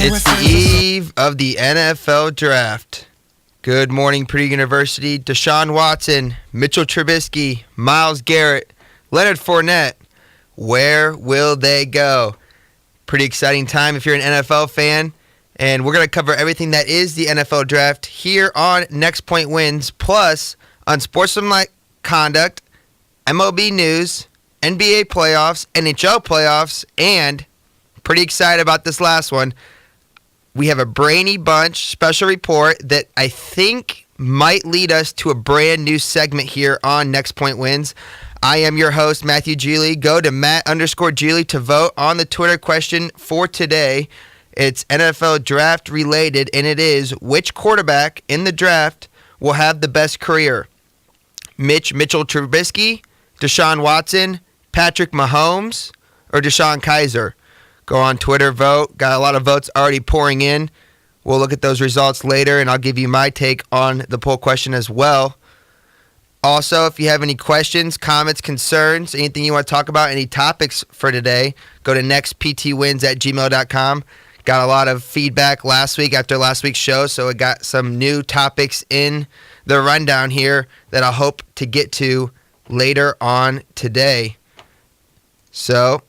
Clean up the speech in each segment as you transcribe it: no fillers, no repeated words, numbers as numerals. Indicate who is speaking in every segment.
Speaker 1: It's the eve of the NFL Draft. Good morning, Purdue University. Deshaun Watson, Mitchell Trubisky, Myles Garrett, Leonard Fournette. Where will they go? Pretty exciting time if you're an NFL fan. And we're going to cover everything that is the NFL Draft here on Next Point Wins, plus unsportsmanlike conduct, MLB news, NBA playoffs, NHL playoffs, and pretty excited about this last one. We have a brainy bunch special report that I think might lead us to a brand new segment here on Next Point Wins. I am your host, Matthew Geely. Go to Matt_Geely to vote on the Twitter question for today. It's NFL draft related, and it is, which quarterback in the draft will have the best career? Mitchell Trubisky, Deshaun Watson, Patrick Mahomes, or Deshaun Kaiser? Go on Twitter, vote. Got a lot of votes already pouring in. We'll look at those results later, and I'll give you my take on the poll question as well. Also, if you have any questions, comments, concerns, anything you want to talk about, any topics for today, go to nextptwins@gmail.com. Got a lot of feedback last week after last week's show, so I got some new topics in the rundown here that I hope to get to later on today. So,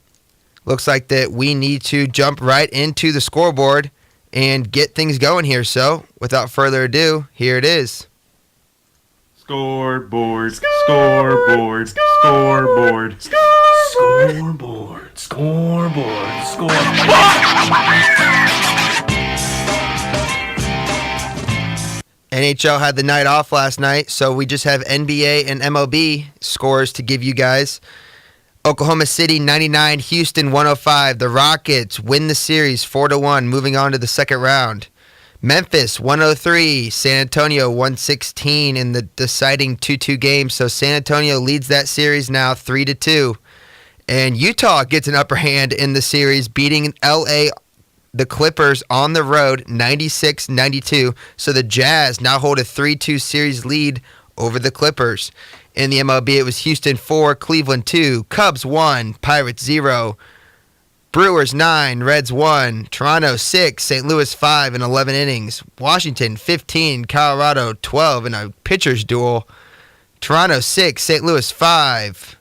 Speaker 1: looks like that we need to jump right into the scoreboard and get things going here. So, without further ado, here it is.
Speaker 2: Scoreboard, scoreboard, scoreboard, scoreboard, scoreboard, scoreboard.
Speaker 1: NHL had the night off last night, so we just have NBA and MLB scores to give you guys. Oklahoma City 99, Houston 105. The Rockets win the series 4-1, moving on to the second round. Memphis 103, San Antonio 116 in the deciding 2-2 game. So San Antonio leads that series now 3-2. And Utah gets an upper hand in the series, beating LA, the Clippers, on the road 96-92. So the Jazz now hold a 3-2 series lead over the Clippers. In the MLB, it was Houston 4, Cleveland 2, Cubs 1, Pirates 0, Brewers 9, Reds 1, Toronto 6, St. Louis 5 in 11 innings, Washington 15, Colorado 12 in a pitcher's duel, Toronto 6, St. Louis 5,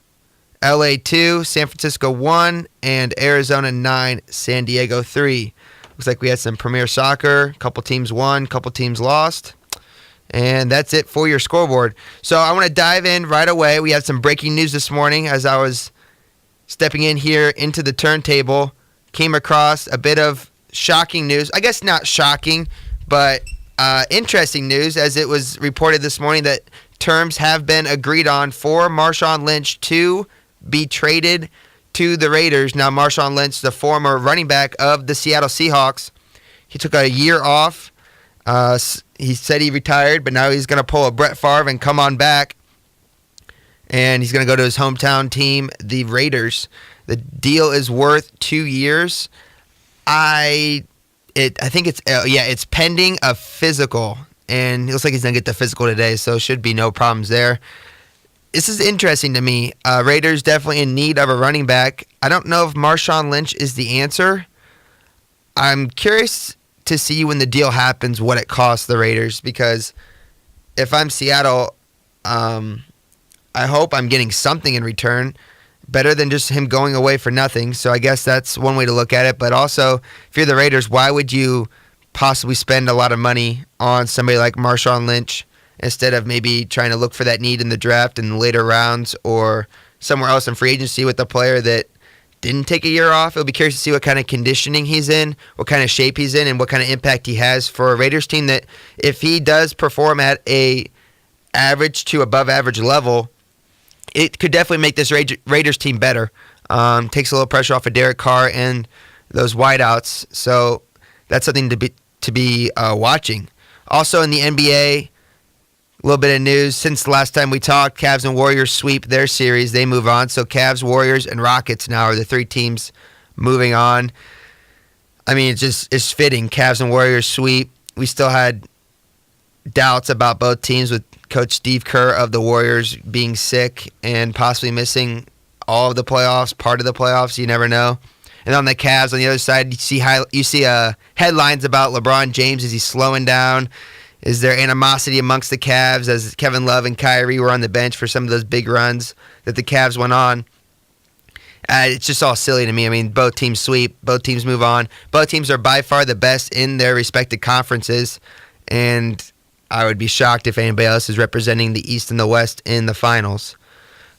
Speaker 1: LA 2, San Francisco 1, and Arizona 9, San Diego 3. Looks like we had some Premier Soccer, a couple teams won, a couple teams lost. And that's it for your scoreboard. So I want to dive in right away. We had some breaking news this morning as I was stepping in here into the turntable. Came across a bit of shocking news. I guess not shocking, but interesting news, as it was reported this morning that terms have been agreed on for Marshawn Lynch to be traded to the Raiders. Now, Marshawn Lynch, the former running back of the Seattle Seahawks, he took a year off. He said he retired, but now he's going to pull a Brett Favre and come on back. And he's going to go to his hometown team, the Raiders. The deal is worth 2 years. I think it's pending a physical. And it looks like he's going to get the physical today, so should be no problems there. This is interesting to me. Raiders definitely in need of a running back. I don't know if Marshawn Lynch is the answer. I'm curious to see when the deal happens what it costs the Raiders, because if I'm Seattle, I hope I'm getting something in return, better than just him going away for nothing. So I guess that's one way to look at it. But also, if you're the Raiders, why would you possibly spend a lot of money on somebody like Marshawn Lynch instead of maybe trying to look for that need in the draft in the later rounds or somewhere else in free agency with a player that didn't take a year off? It'll be curious to see what kind of conditioning he's in, what kind of shape he's in, and what kind of impact he has for a Raiders team that, if he does perform at a average to above average level, it could definitely make this Raiders team better. Takes a little pressure off of Derek Carr and those wideouts. So that's something to be watching. Also in the NBA, a little bit of news. Since the last time we talked, Cavs and Warriors sweep their series. They move on. So Cavs, Warriors, and Rockets now are the three teams moving on. I mean, it's fitting. Cavs and Warriors sweep. We still had doubts about both teams with Coach Steve Kerr of the Warriors being sick and possibly missing all of the playoffs, part of the playoffs. You never know. And on the Cavs, on the other side, you see headlines about LeBron James. Is he slowing down? Is there animosity amongst the Cavs as Kevin Love and Kyrie were on the bench for some of those big runs that the Cavs went on? It's just all silly to me. I mean, both teams sweep. Both teams move on. Both teams are by far the best in their respective conferences. And I would be shocked if anybody else is representing the East and the West in the finals.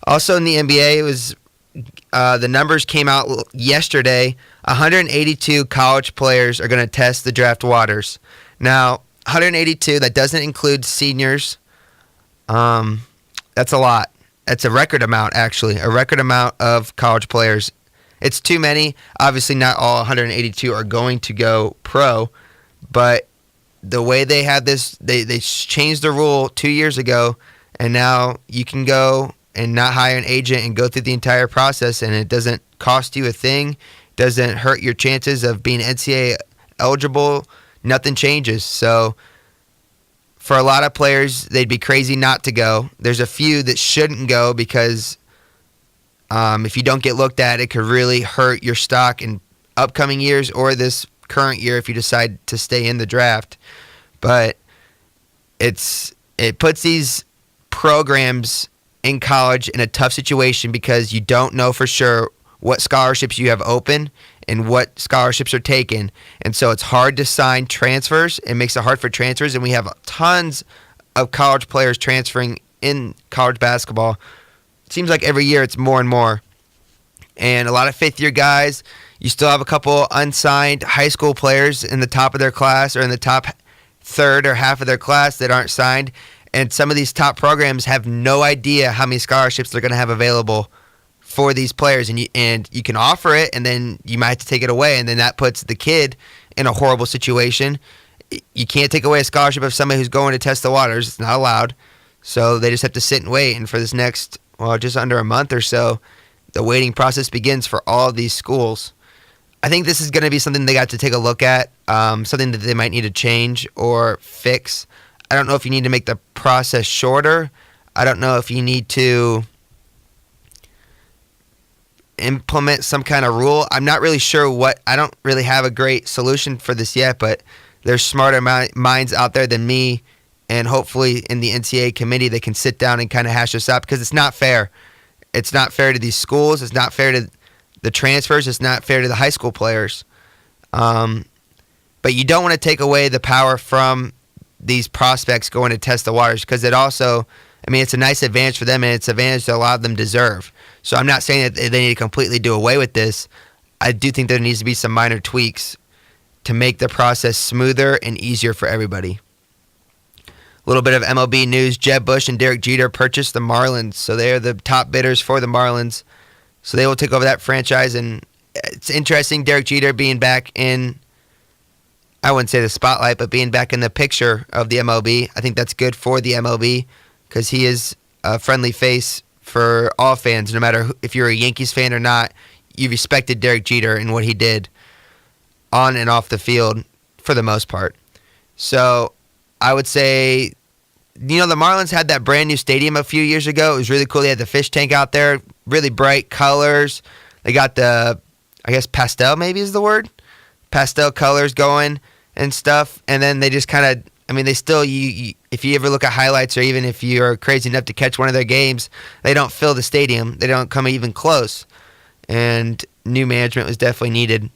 Speaker 1: Also in the NBA, it was the numbers came out yesterday. 182 college players are going to test the draft waters. Now, 182, that doesn't include seniors. That's a lot. That's a record amount, actually. A record amount of college players. It's too many. Obviously, not all 182 are going to go pro. But the way they have this, they changed the rule 2 years ago. And now you can go and not hire an agent and go through the entire process. And it doesn't cost you a thing. Doesn't hurt your chances of being NCAA eligible. Nothing changes. So for a lot of players, they'd be crazy not to go. There's a few that shouldn't go because if you don't get looked at, it could really hurt your stock in upcoming years or this current year if you decide to stay in the draft. But it puts these programs in college in a tough situation because you don't know for sure what scholarships you have open and what scholarships are taken. And so it's hard to sign transfers. It makes it hard for transfers, and we have tons of college players transferring in college basketball. It seems like every year it's more and more. And a lot of fifth-year guys, you still have a couple unsigned high school players in the top of their class or in the top third or half of their class that aren't signed. And some of these top programs have no idea how many scholarships they're going to have available for these players, and you can offer it, and then you might have to take it away, and then that puts the kid in a horrible situation. You can't take away a scholarship of somebody who's going to test the waters. It's not allowed. So they just have to sit and wait, and for this next, just under a month or so, the waiting process begins for all of these schools. I think this is going to be something they got to take a look at, something that they might need to change or fix. I don't know if you need to make the process shorter. I don't know if you need to implement some kind of rule. I'm not really sure I don't really have a great solution for this yet, but there's smarter minds out there than me, and hopefully in the NCAA committee they can sit down and kind of hash this out because it's not fair. It's not fair to these schools. It's not fair to the transfers. It's not fair to the high school players. But you don't want to take away the power from these prospects going to test the waters because it also, it's a nice advantage for them, and it's an advantage that a lot of them deserve. So I'm not saying that they need to completely do away with this. I do think there needs to be some minor tweaks to make the process smoother and easier for everybody. A little bit of MLB news. Jeb Bush and Derek Jeter purchased the Marlins, so they are the top bidders for the Marlins. So they will take over that franchise, and it's interesting Derek Jeter being back in, I wouldn't say the spotlight, but being back in the picture of the MLB. I think that's good for the MLB because he is a friendly face for all fans, no matter if you're a Yankees fan or not. You respected Derek Jeter and what he did on and off the field for the most part. So I would say, the Marlins had that brand new stadium a few years ago. It was really cool. They had the fish tank out there, really bright colors. They got the, pastel maybe is the word, pastel colors going and stuff. And then they just kind of, they still, if you ever look at highlights or even if you're crazy enough to catch one of their games, they don't fill the stadium. They don't come even close. And new management was definitely needed.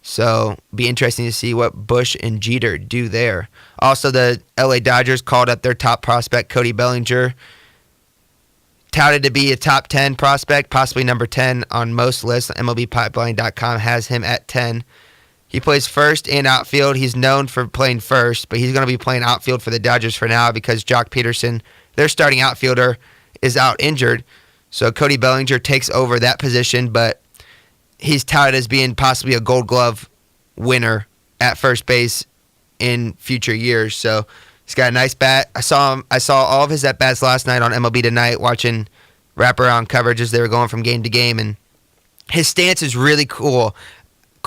Speaker 1: So be interesting to see what Bush and Jeter do there. Also, the LA Dodgers called up their top prospect, Cody Bellinger. Touted to be a top 10 prospect, possibly number 10 on most lists. MLBpipeline.com has him at 10. He plays first and outfield. He's known for playing first, but he's going to be playing outfield for the Dodgers for now because Jock Peterson, their starting outfielder, is out injured. So Cody Bellinger takes over that position, but he's touted as being possibly a Gold Glove winner at first base in future years. So he's got a nice bat. I saw all of his at-bats last night on MLB Tonight watching wraparound coverage as they were going from game to game, and his stance is really cool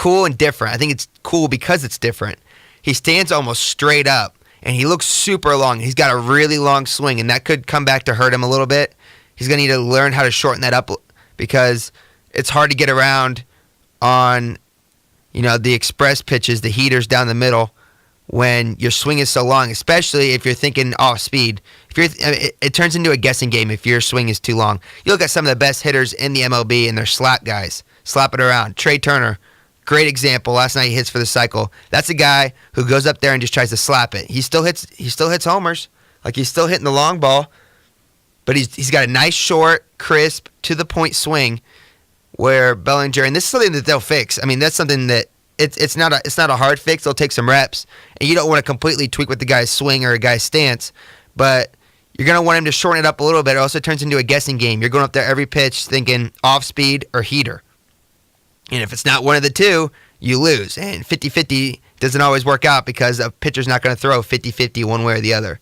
Speaker 1: and different. I think it's cool because it's different. He stands almost straight up, and he looks super long. He's got a really long swing, and that could come back to hurt him a little bit. He's going to need to learn how to shorten that up because it's hard to get around on, the express pitches, the heaters down the middle, when your swing is so long, especially if you're thinking off speed. It turns into a guessing game if your swing is too long. You look at some of the best hitters in the MLB, and they're slap guys. Slap it around. Trey Turner, great example. Last night he hits for the cycle. That's a guy who goes up there and just tries to slap it. He still hits homers. Like, he's still hitting the long ball, but he's got a nice, short, crisp, to-the-point swing where Bellinger, and this is something that they'll fix. I mean, that's something that it's not a hard fix. They'll take some reps, and you don't want to completely tweak with the guy's swing or a guy's stance, but you're going to want him to shorten it up a little bit. It also turns into a guessing game. You're going up there every pitch thinking off speed or heater. And if it's not one of the two, you lose. And 50-50 doesn't always work out because a pitcher's not going to throw 50-50 one way or the other.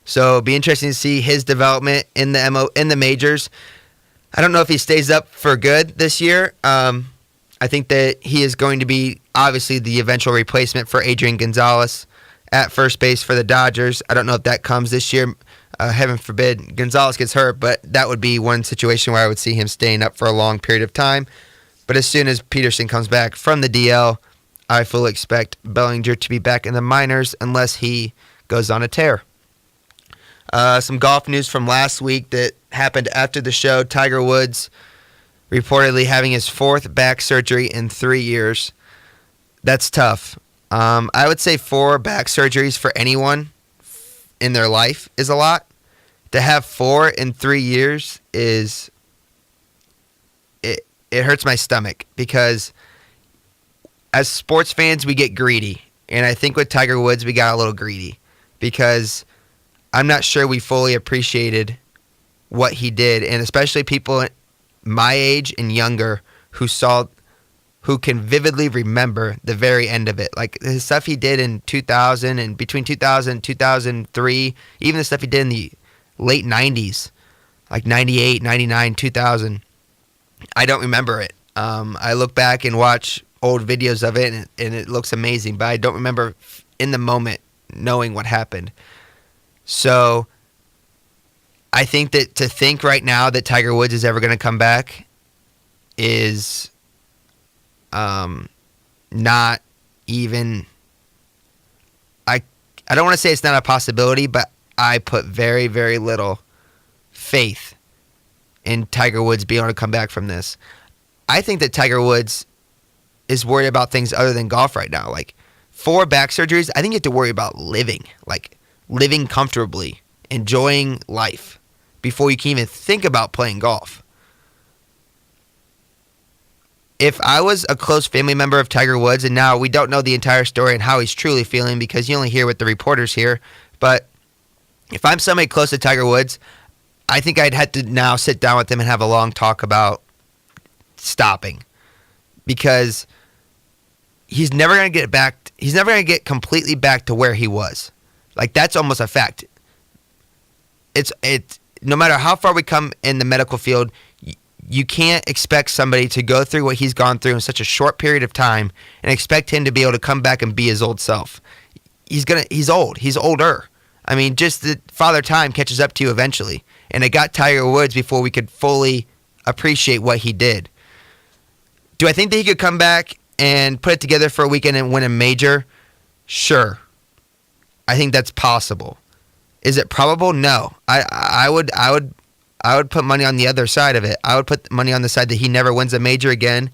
Speaker 1: So it'll be interesting to see his development in the majors. I don't know if he stays up for good this year. I think that he is going to be obviously the eventual replacement for Adrian Gonzalez at first base for the Dodgers. I don't know if that comes this year. Heaven forbid Gonzalez gets hurt, but that would be one situation where I would see him staying up for a long period of time. But as soon as Peterson comes back from the DL, I fully expect Bellinger to be back in the minors unless he goes on a tear. Some golf news from last week that happened after the show. Tiger Woods reportedly having his 4th back surgery in 3 years. That's tough. I would say 4 back surgeries for anyone in their life is a lot. To have 4 in 3 years it hurts my stomach, because as sports fans we get greedy, and I think with Tiger Woods we got a little greedy because I'm not sure we fully appreciated what he did, and especially people my age and younger who can vividly remember the very end of it. Like the stuff he did in 2000 and between 2000 and 2003, even the stuff he did in the late 90s, like 98, 99, 2000. I don't remember it. I look back and watch old videos of it, and it looks amazing, but I don't remember in the moment knowing what happened. So I think that to think right now that Tiger Woods is ever going to come back is not even... I don't want to say it's not a possibility, but I put very, very little faith in Tiger Woods being able to come back from this. I think that Tiger Woods is worried about things other than golf right now. Like 4 back surgeries, I think you have to worry about living comfortably, enjoying life before you can even think about playing golf. If I was a close family member of Tiger Woods, and now we don't know the entire story and how he's truly feeling because you only hear what the reporters hear, but if I'm somebody close to Tiger Woods, I think I'd have to now sit down with him and have a long talk about stopping, because he's never going to get back. He's never going to get completely back to where he was. Like, that's almost a fact. It's no matter how far we come in the medical field, you can't expect somebody to go through what he's gone through in such a short period of time and expect him to be able to come back and be his old self. He's old. He's older. I mean, just the Father Time catches up to you eventually. And it got Tiger Woods before we could fully appreciate what he did. Do I think that he could come back and put it together for a weekend and win a major? Sure. I think that's possible. Is it probable? No. I would put money on the other side of it. I would put money on the side that he never wins a major again,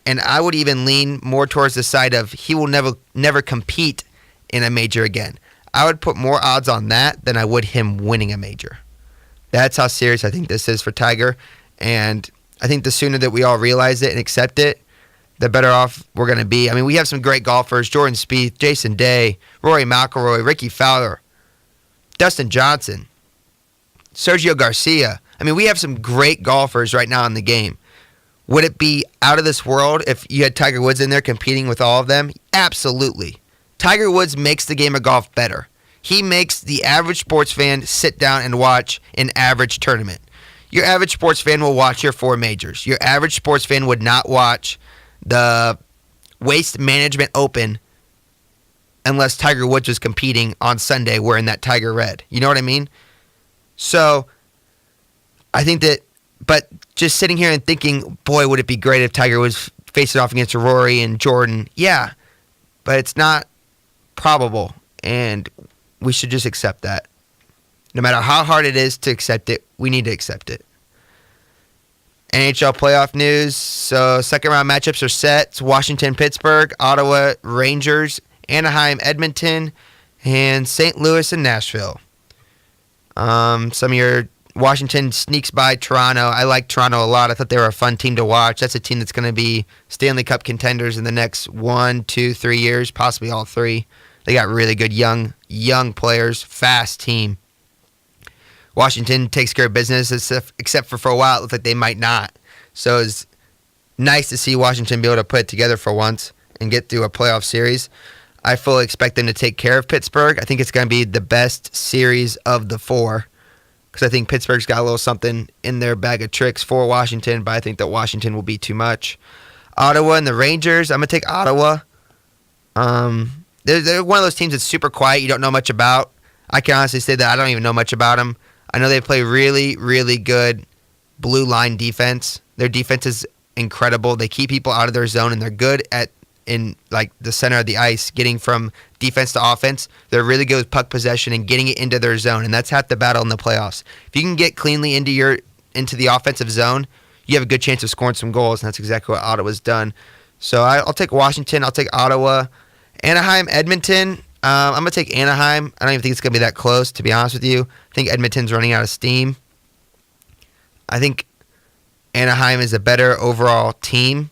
Speaker 1: and I would even lean more towards the side of he will never compete in a major again. I would put more odds on that than I would him winning a major. That's how serious I think this is for Tiger, and I think the sooner that we all realize it and accept it, the better off we're going to be. I mean, we have some great golfers: Jordan Spieth, Jason Day, Rory McIlroy, Ricky Fowler, Dustin Johnson, Sergio Garcia. I mean, we have some great golfers right now in the game. Would it be out of this world if you had Tiger Woods in there competing with all of them? Absolutely. Tiger Woods makes the game of golf better. He makes the average sports fan sit down and watch an average tournament. Your average sports fan will watch your 4 majors. Your average sports fan would not watch the Waste Management Open unless Tiger Woods was competing on Sunday wearing that Tiger red. You know what I mean? So I think that, but just sitting here and thinking, boy, would it be great if Tiger Woods face it off against Rory and Jordan. Yeah, but it's not probable, and we should just accept that. No matter how hard it is to accept it, we need to accept it. NHL playoff news. So second round matchups are set. It's Washington, Pittsburgh, Ottawa, Rangers, Anaheim, Edmonton, and St. Louis and Nashville. Some of your Washington sneaks by Toronto. I like Toronto a lot. I thought they were a fun team to watch. That's a team that's going to be Stanley Cup contenders in the next 1, 2, 3 years, possibly all three. They got really good young players, fast team. Washington takes care of business, except for a while it looked like they might not. So it's nice to see Washington be able to put it together for once and get through a playoff series. I fully expect them to take care of Pittsburgh. I think it's going to be the best series of the four because I think Pittsburgh's got a little something in their bag of tricks for Washington, but I think that Washington will be too much. Ottawa and the Rangers, I'm going to take Ottawa. They're one of those teams that's super quiet, you don't know much about. I can honestly say that I don't even know much about them. I know they play really, really good blue line defense. Their defense is incredible. They keep people out of their zone, and they're good in like the center of the ice, getting from defense to offense. They're really good with puck possession and getting it into their zone, and that's half the battle in the playoffs. If you can get cleanly into the offensive zone, you have a good chance of scoring some goals, and that's exactly what Ottawa's done. So I'll take Washington. I'll take Ottawa. Anaheim, Edmonton. I'm going to take Anaheim. I don't even think it's going to be that close, to be honest with you. I think Edmonton's running out of steam. I think Anaheim is a better overall team.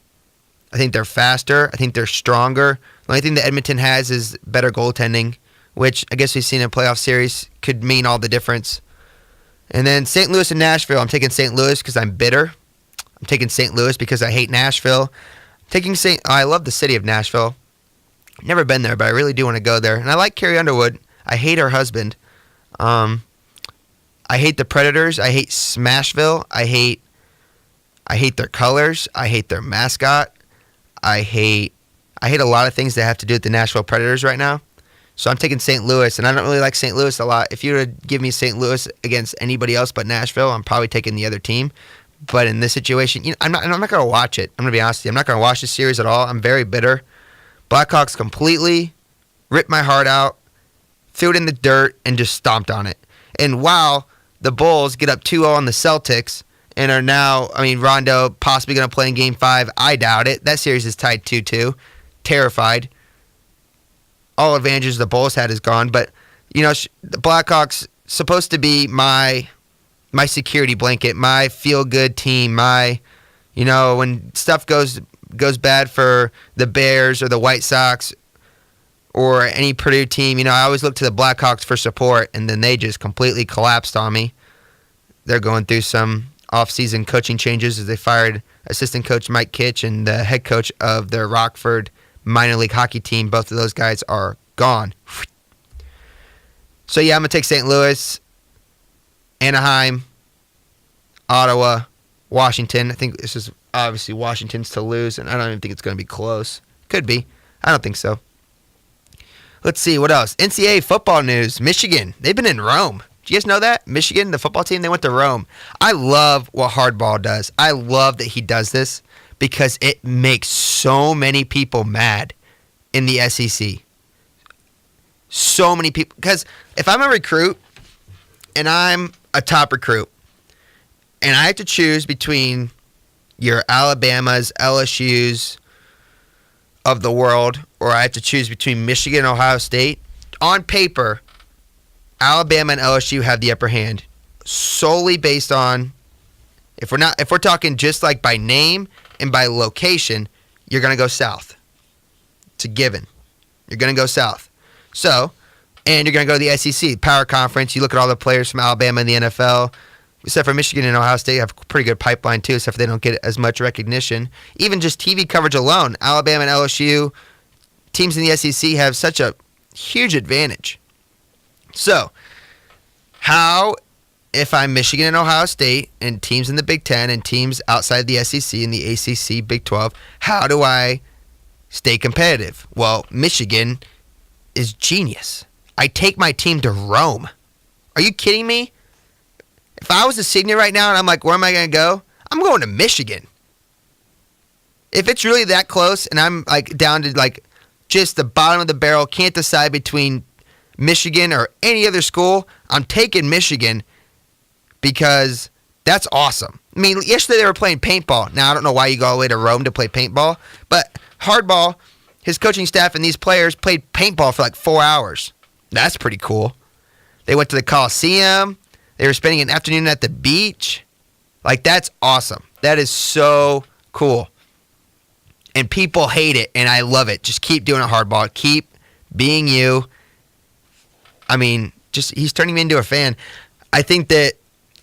Speaker 1: I think they're faster. I think they're stronger. The only thing that Edmonton has is better goaltending, which I guess we've seen in a playoff series could mean all the difference. And then St. Louis and Nashville. I'm taking St. Louis because I'm bitter. I'm taking St. Louis because I hate Nashville. I love the city of Nashville. Never been there, but I really do want to go there. And I like Carrie Underwood. I hate her husband. I hate the Predators. I hate Smashville. I hate their colors. I hate their mascot. I hate a lot of things that have to do with the Nashville Predators right now. So I'm taking St. Louis, and I don't really like St. Louis a lot. If you were to give me St. Louis against anybody else but Nashville, I'm probably taking the other team. But in this situation, I'm not going to watch it. I'm going to be honest with you. I'm not going to watch this series at all. I'm very bitter. Blackhawks completely ripped my heart out, threw it in the dirt, and just stomped on it. And while the Bulls get up 2-0 on the Celtics and are now, Rondo possibly going to play in Game 5, I doubt it. That series is tied 2-2. Terrified. All advantages the Bulls had is gone. But, the Blackhawks supposed to be my security blanket, my feel-good team, when stuff goes bad for the Bears or the White Sox or any Purdue team, I always look to the Blackhawks for support, and then they just completely collapsed on me. They're going through some off-season coaching changes as they fired assistant coach Mike Kitch and the head coach of their Rockford minor league hockey team. Both of those guys are gone. So, I'm going to take St. Louis, Anaheim, Ottawa, Washington. I think this is obviously Washington's to lose, and I don't even think it's going to be close. Could be. I don't think so. Let's see, what else? NCAA football news. Michigan, they've been in Rome. Do you guys know that? Michigan, the football team, they went to Rome. I love what Hardball does. I love that he does this because it makes so many people mad in the SEC. So many people. Because if I'm a recruit and I'm a top recruit and I have to choose between your Alabamas, LSUs of the world, or I have to choose between Michigan and Ohio State, on paper, Alabama and LSU have the upper hand solely based on, if we're talking just like by name and by location, you're going to go south. It's a given. You're going to go south. So, and you're going to go to the SEC, Power Conference. You look at all the players from Alabama in the NFL, except for Michigan and Ohio State have a pretty good pipeline too, except for they don't get as much recognition. Even just TV coverage alone, Alabama and LSU, teams in the SEC have such a huge advantage. So, how, if I'm Michigan and Ohio State and teams in the Big Ten and teams outside the SEC and the ACC, Big 12, how do I stay competitive? Well, Michigan is genius. I take my team to Rome. Are you kidding me? If I was a senior right now and I'm like, where am I going to go? I'm going to Michigan. If it's really that close and I'm like down to like just the bottom of the barrel, can't decide between Michigan or any other school, I'm taking Michigan because that's awesome. I mean, yesterday they were playing paintball. Now, I don't know why you go all the way to Rome to play paintball, but Hardball, his coaching staff and these players played paintball for like 4 hours. That's pretty cool. They went to the Coliseum. They were spending an afternoon at the beach. Like, that's awesome. That is so cool. And people hate it, and I love it. Just keep doing it, Hardball. Keep being you. I mean, just he's turning me into a fan. I think that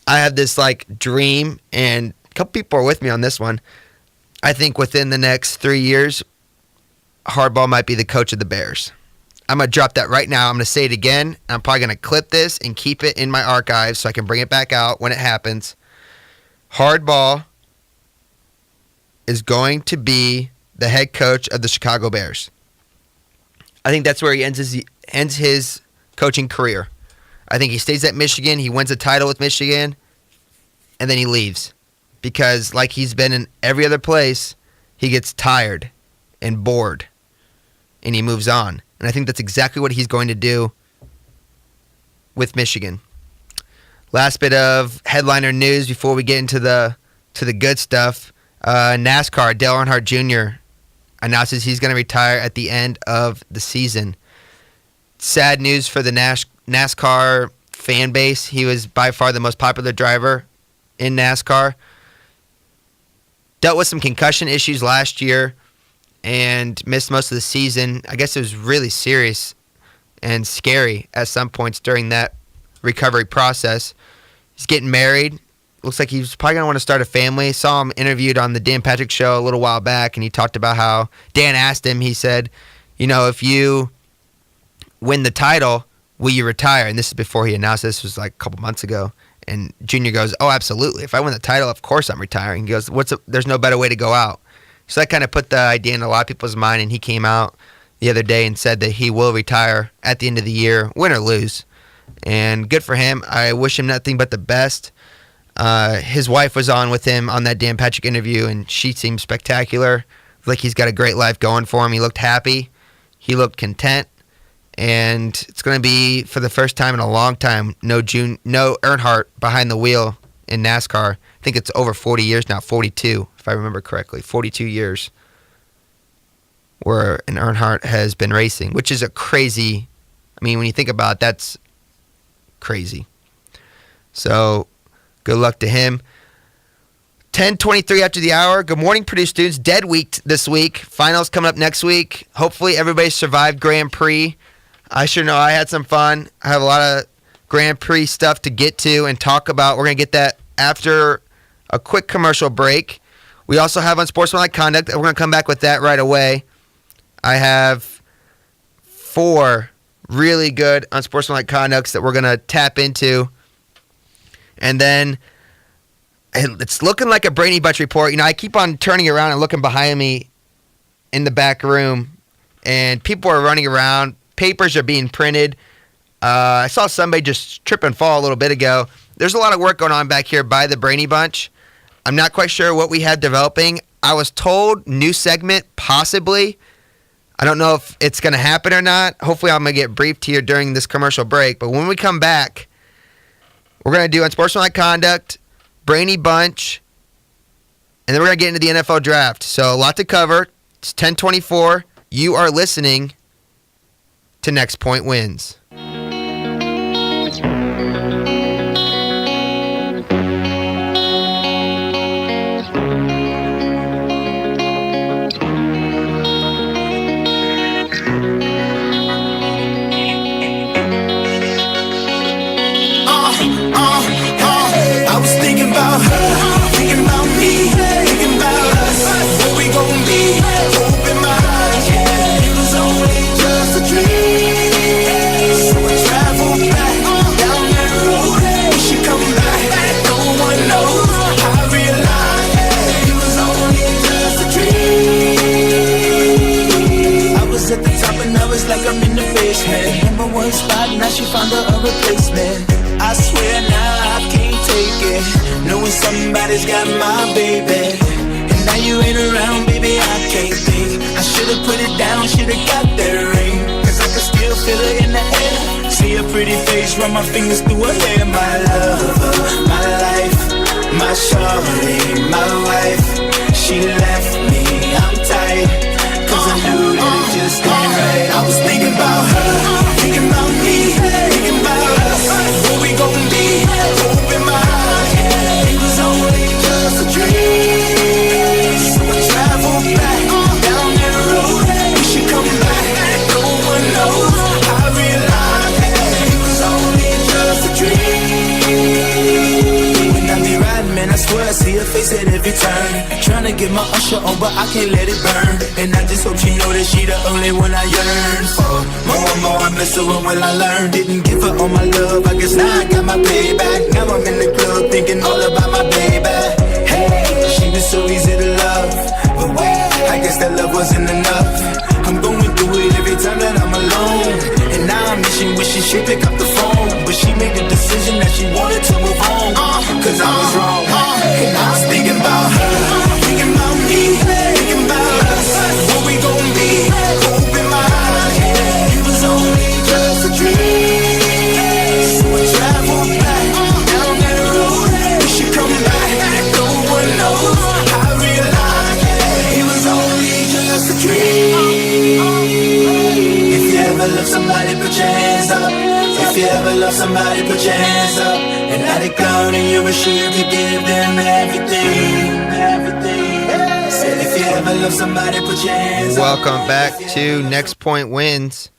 Speaker 1: I have this, like, dream, and a couple people are with me on this one. I think within the next 3 years, Hardball might be the coach of the Bears. I'm going to drop that right now. I'm going to say it again. I'm probably going to clip this and keep it in my archives so I can bring it back out when it happens. Hardball is going to be the head coach of the Chicago Bears. I think that's where he ends his coaching career. I think he stays at Michigan. He wins a title with Michigan, and then he leaves. Because like he's been in every other place, he gets tired and bored, and he moves on. And I think that's exactly what he's going to do with Michigan. Last bit of headliner news before we get into the good stuff. NASCAR, Dale Earnhardt Jr. announces he's going to retire at the end of the season. Sad news for the NASCAR fan base. He was by far the most popular driver in NASCAR. Dealt with some concussion issues last year and missed most of the season. I guess it was really serious and scary at some points during that recovery process. He's getting married. Looks like he's probably going to want to start a family. Saw him interviewed on the Dan Patrick Show a little while back, and he talked about how Dan asked him, he said, you know, if you win the title, will you retire? And this is before he announced this. Was like a couple months ago. And Junior goes, oh, absolutely. If I win the title, of course I'm retiring. He goes, there's no better way to go out. So that kind of put the idea in a lot of people's mind, and he came out the other day and said that he will retire at the end of the year, win or lose. And good for him. I wish him nothing but the best. His wife was on with him on that Dan Patrick interview, and she seemed spectacular. Like he's got a great life going for him. He looked happy. He looked content. And it's going to be, for the first time in a long time, no Earnhardt behind the wheel in NASCAR. I think it's over 40 years now, 42, if I remember correctly. 42 years where an Earnhardt has been racing, which is a crazy, I mean, when you think about it, that's crazy. So, good luck to him. 10:23 after the hour. Good morning, Purdue students. Dead week this week. Finals coming up next week. Hopefully everybody survived Grand Prix. I sure know I had some fun. I have a lot of Grand Prix stuff to get to and talk about. We're going to get that after a quick commercial break. We also have Unsportsmanlike Conduct. We're going to come back with that right away. I have 4 really good Unsportsmanlike Conducts that we're going to tap into. And then it's looking like a Brady Bunch report. You know, I keep on turning around and looking behind me in the back room, and people are running around. Papers are being printed. I saw somebody just trip and fall a little bit ago. There's a lot of work going on back here by the Brady Bunch. I'm not quite sure what we have developing. I was told new segment, possibly. I don't know if it's going to happen or not. Hopefully I'm going to get briefed here during this commercial break. But when we come back, we're going to do Unsportsmanlike Conduct, Brady Bunch, and then we're going to get into the NFL Draft. So a lot to cover. It's 10:24. You are listening to Next Point Wins.
Speaker 3: I was thinking about her, thinking about me, thinking about us, where we gon' be, hope in my eyes, yeah, it was only just a dream, so I travel back, down that road, we should come back, no one knows, I realized, it was only just a dream. I was at the top and I was like I'm in the basement, number 1 spot, now she found a replacement. I swear now I can't take it, knowing somebody's got my baby. And Now you ain't around, baby, I can't think. I should've put it down, should've got that ring. Cause I can still feel it in the air. See a pretty face, run my fingers through her hair. My lover, my life, my shawty, my wife. She left me, I'm tight, cause I knew that it just ain't right. I was thinking about her, thinking about me, thinking about us. Where we gon' be, hope in my eyes. It was only just a dream. So I traveled back down that road. We should come back, no one knows. I realized it was only just a dream. When I be riding, man, I swear I see her face at every turn. Tryna get my usher on, but I can't let it burn. And I just hope she know that she the only one I yearn for. More and more I miss her, when will I learn? Didn't give her all my love, I guess now I got my payback. Now I'm in the club thinking all about my baby. Hey, she was so easy to love, but wait, I guess that love wasn't enough. I'm going through it every time that I'm alone. And now I'm wishing she pick up the phone. But she made the decision that she wanted to move on. Cause I was wrong, and I was thinking about her, thinking about me, thinking about us. Where we gon' be, hope in my eyes. It was only just a dream. So I traveled back down that road. We should come back, no one knows. I realized it was only just a dream. If you ever love somebody, put your hands up. If you ever love somebody, put your hands up. And let it go, and you wish you could give them everything. Said if you ever love somebody, put your hands up.
Speaker 1: Welcome back to Next Point Wins.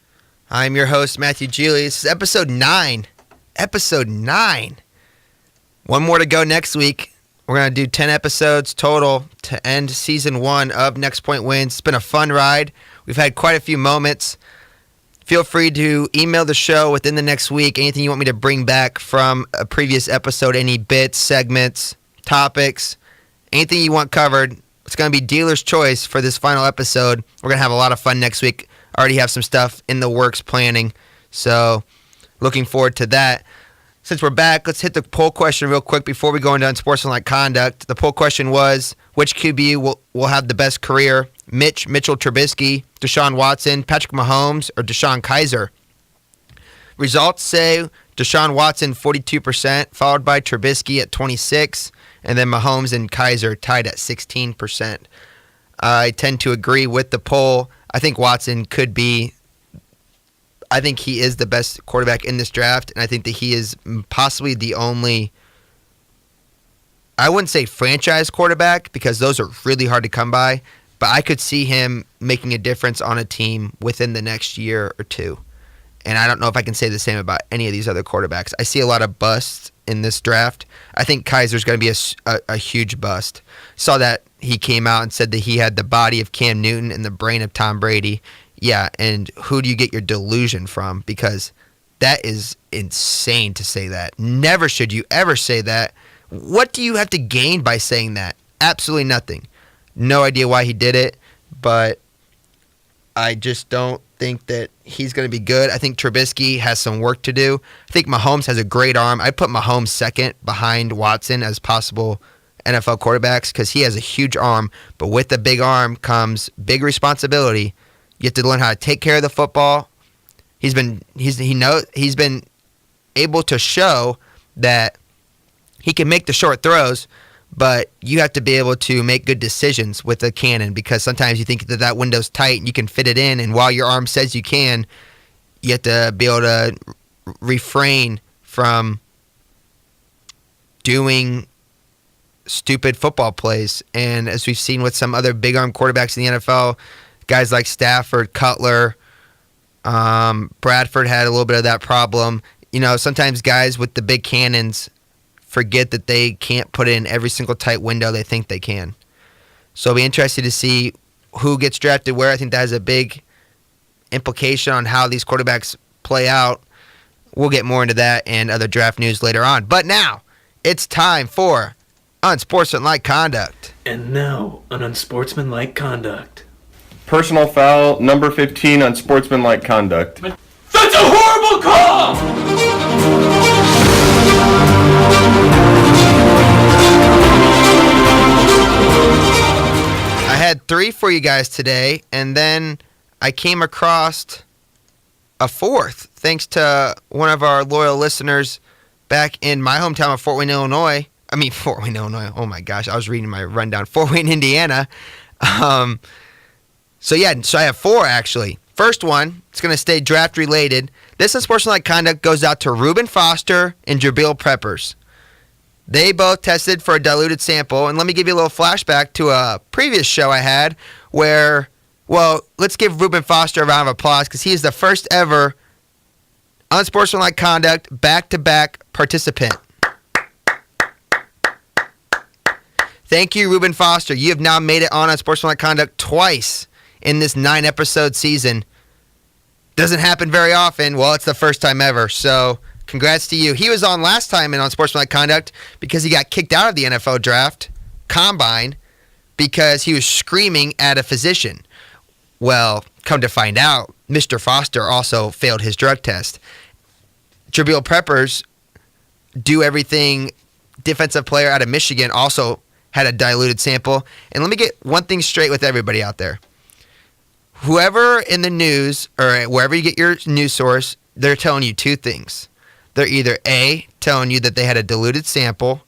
Speaker 1: I'm your host, Matthew Geely. This is episode 9. Episode 9. One more to go next week. We're going to do 10 episodes total to end season 1 of Next Point Wins. It's been a fun ride. We've had quite a few moments. Feel free to email the show within the next week. Anything you want me to bring back from a previous episode, any bits, segments, topics, anything you want covered. It's going to be dealer's choice for this final episode. We're going to have a lot of fun next week. I already have some stuff in the works planning, so looking forward to that. Since we're back, let's hit the poll question real quick before we go into unsportsmanlike conduct. The poll question was, which QB will have the best career? Mitchell Trubisky, Deshaun Watson, Patrick Mahomes, or Deshaun Kaiser? Results say Deshaun Watson 42%, followed by Trubisky at 26%, and then Mahomes and Kaiser tied at 16%. I tend to agree with the poll. I think Watson could be... I think he is the best quarterback in this draft, and I think that he is possibly the only, I wouldn't say franchise quarterback, because those are really hard to come by, but I could see him making a difference on a team within the next year or two. And I don't know if I can say the same about any of these other quarterbacks. I see a lot of busts in this draft. I think Kaiser's going to be a huge bust. Saw that he came out and said that he had the body of Cam Newton and the brain of Tom Brady. Yeah, and who do you get your delusion from? Because that is insane to say that. Never should you ever say that. What do you have to gain by saying that? Absolutely nothing. No idea why he did it, but I just don't think that he's going to be good. I think Trubisky has some work to do. I think Mahomes has a great arm. I put Mahomes second behind Watson as possible NFL quarterbacks because he has a huge arm, but with the big arm comes big responsibility. You have to learn how to take care of the football. He's been able to show that he can make the short throws, but you have to be able to make good decisions with a cannon because sometimes you think that window's tight and you can fit it in, and while your arm says you can, you have to be able to refrain from doing stupid football plays. And as we've seen with some other big arm quarterbacks in the NFL, guys like Stafford, Cutler, Bradford had a little bit of that problem. You know, sometimes guys with the big cannons forget that they can't put it in every single tight window they think they can. So it'll be interesting to see who gets drafted where. I think that has a big implication on how these quarterbacks play out. We'll get more into that and other draft news later on. But now, it's time for Unsportsmanlike Conduct.
Speaker 2: And now, an unsportsmanlike conduct.
Speaker 4: Personal foul, number 15, unsportsmanlike conduct.
Speaker 2: That's a horrible call!
Speaker 1: 3 for you guys today, and then I came across a 4th, thanks to one of our loyal listeners back in my hometown of Fort Wayne, Illinois. Fort Wayne, Illinois. Oh my gosh, I was reading my rundown. Fort Wayne, Indiana. So I have 4 actually. First one, it's going to stay draft related. This unsportsmanlike conduct goes out to Reuben Foster and Jabril Peppers. They both tested for a diluted sample, and let me give you a little flashback to a previous show I had where, let's give Reuben Foster a round of applause because he is the first ever unsportsmanlike conduct back-to-back participant. Thank you, Reuben Foster. You have now made it on unsportsmanlike conduct twice in this 9-episode season. Doesn't happen very often. Well, it's the first time ever, so congrats to you. He was on last time in unsportsmanlike conduct because he got kicked out of the NFL draft combine because he was screaming at a physician. Well, come to find out, Mr. Foster also failed his drug test. Jabril Peppers, do everything defensive player out of Michigan, also had a diluted sample. And let me get one thing straight with everybody out there. Whoever in the news or wherever you get your news source, they're telling you 2 things. They're either A, telling you that they had a diluted sample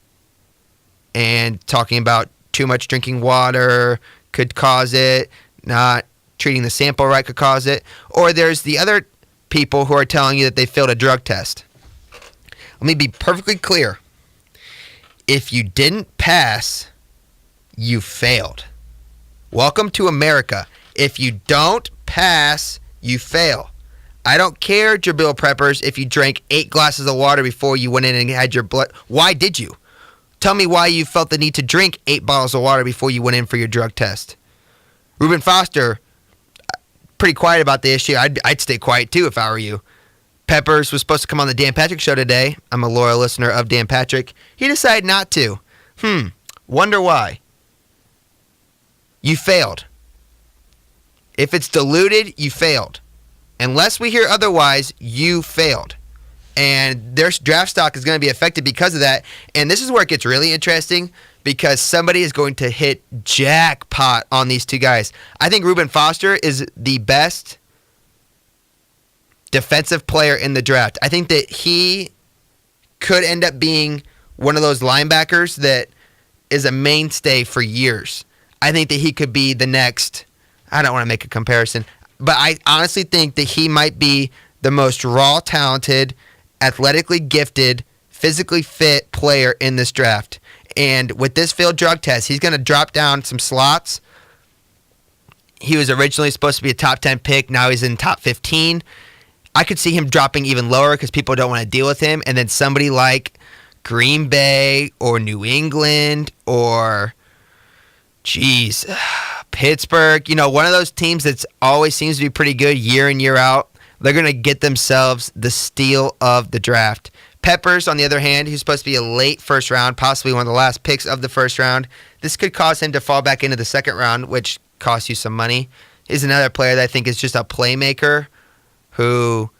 Speaker 1: and talking about too much drinking water could cause it, not treating the sample right could cause it, or there's the other people who are telling you that they failed a drug test. Let me be perfectly clear. If you didn't pass, you failed. Welcome to America. If you don't pass, you fail. I don't care, Jabril Peppers, if you drank 8 glasses of water before you went in and had your blood. Why did you? Tell me why you felt the need to drink 8 bottles of water before you went in for your drug test. Reuben Foster, pretty quiet about the issue. I'd stay quiet too if I were you. Peppers was supposed to come on the Dan Patrick Show today. I'm a loyal listener of Dan Patrick. He decided not to. Wonder why. You failed. If it's diluted, you failed. Unless we hear otherwise, you failed. And their draft stock is going to be affected because of that. And this is where it gets really interesting because somebody is going to hit jackpot on these 2 guys. I think Reuben Foster is the best defensive player in the draft. I think that he could end up being one of those linebackers that is a mainstay for years. I think that he could be the next, I don't want to make a comparison, but I honestly think that he might be the most raw talented, athletically gifted, physically fit player in this draft. And with this failed drug test, he's going to drop down some slots. He was originally supposed to be a top 10 pick. Now he's in top 15. I could see him dropping even lower because people don't want to deal with him. And then somebody like Green Bay or New England or, Pittsburgh, one of those teams that always seems to be pretty good year in, year out, they're going to get themselves the steal of the draft. Peppers, on the other hand, who's supposed to be a late first round, possibly one of the last picks of the first round, this could cause him to fall back into the second round, which costs you some money. He's another player that I think is just a playmaker who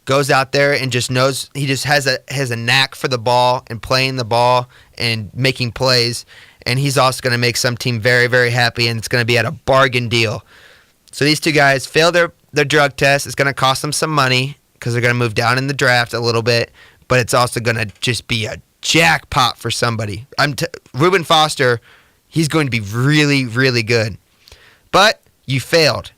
Speaker 1: goes out there and just knows, he just has a knack for the ball and playing the ball and making plays. And he's also going to make some team very, very happy, and it's going to be at a bargain deal. So these 2 guys fail their drug test. It's going to cost them some money because they're going to move down in the draft a little bit, but it's also going to just be a jackpot for somebody. Reuben Foster, he's going to be really, really good. But you failed.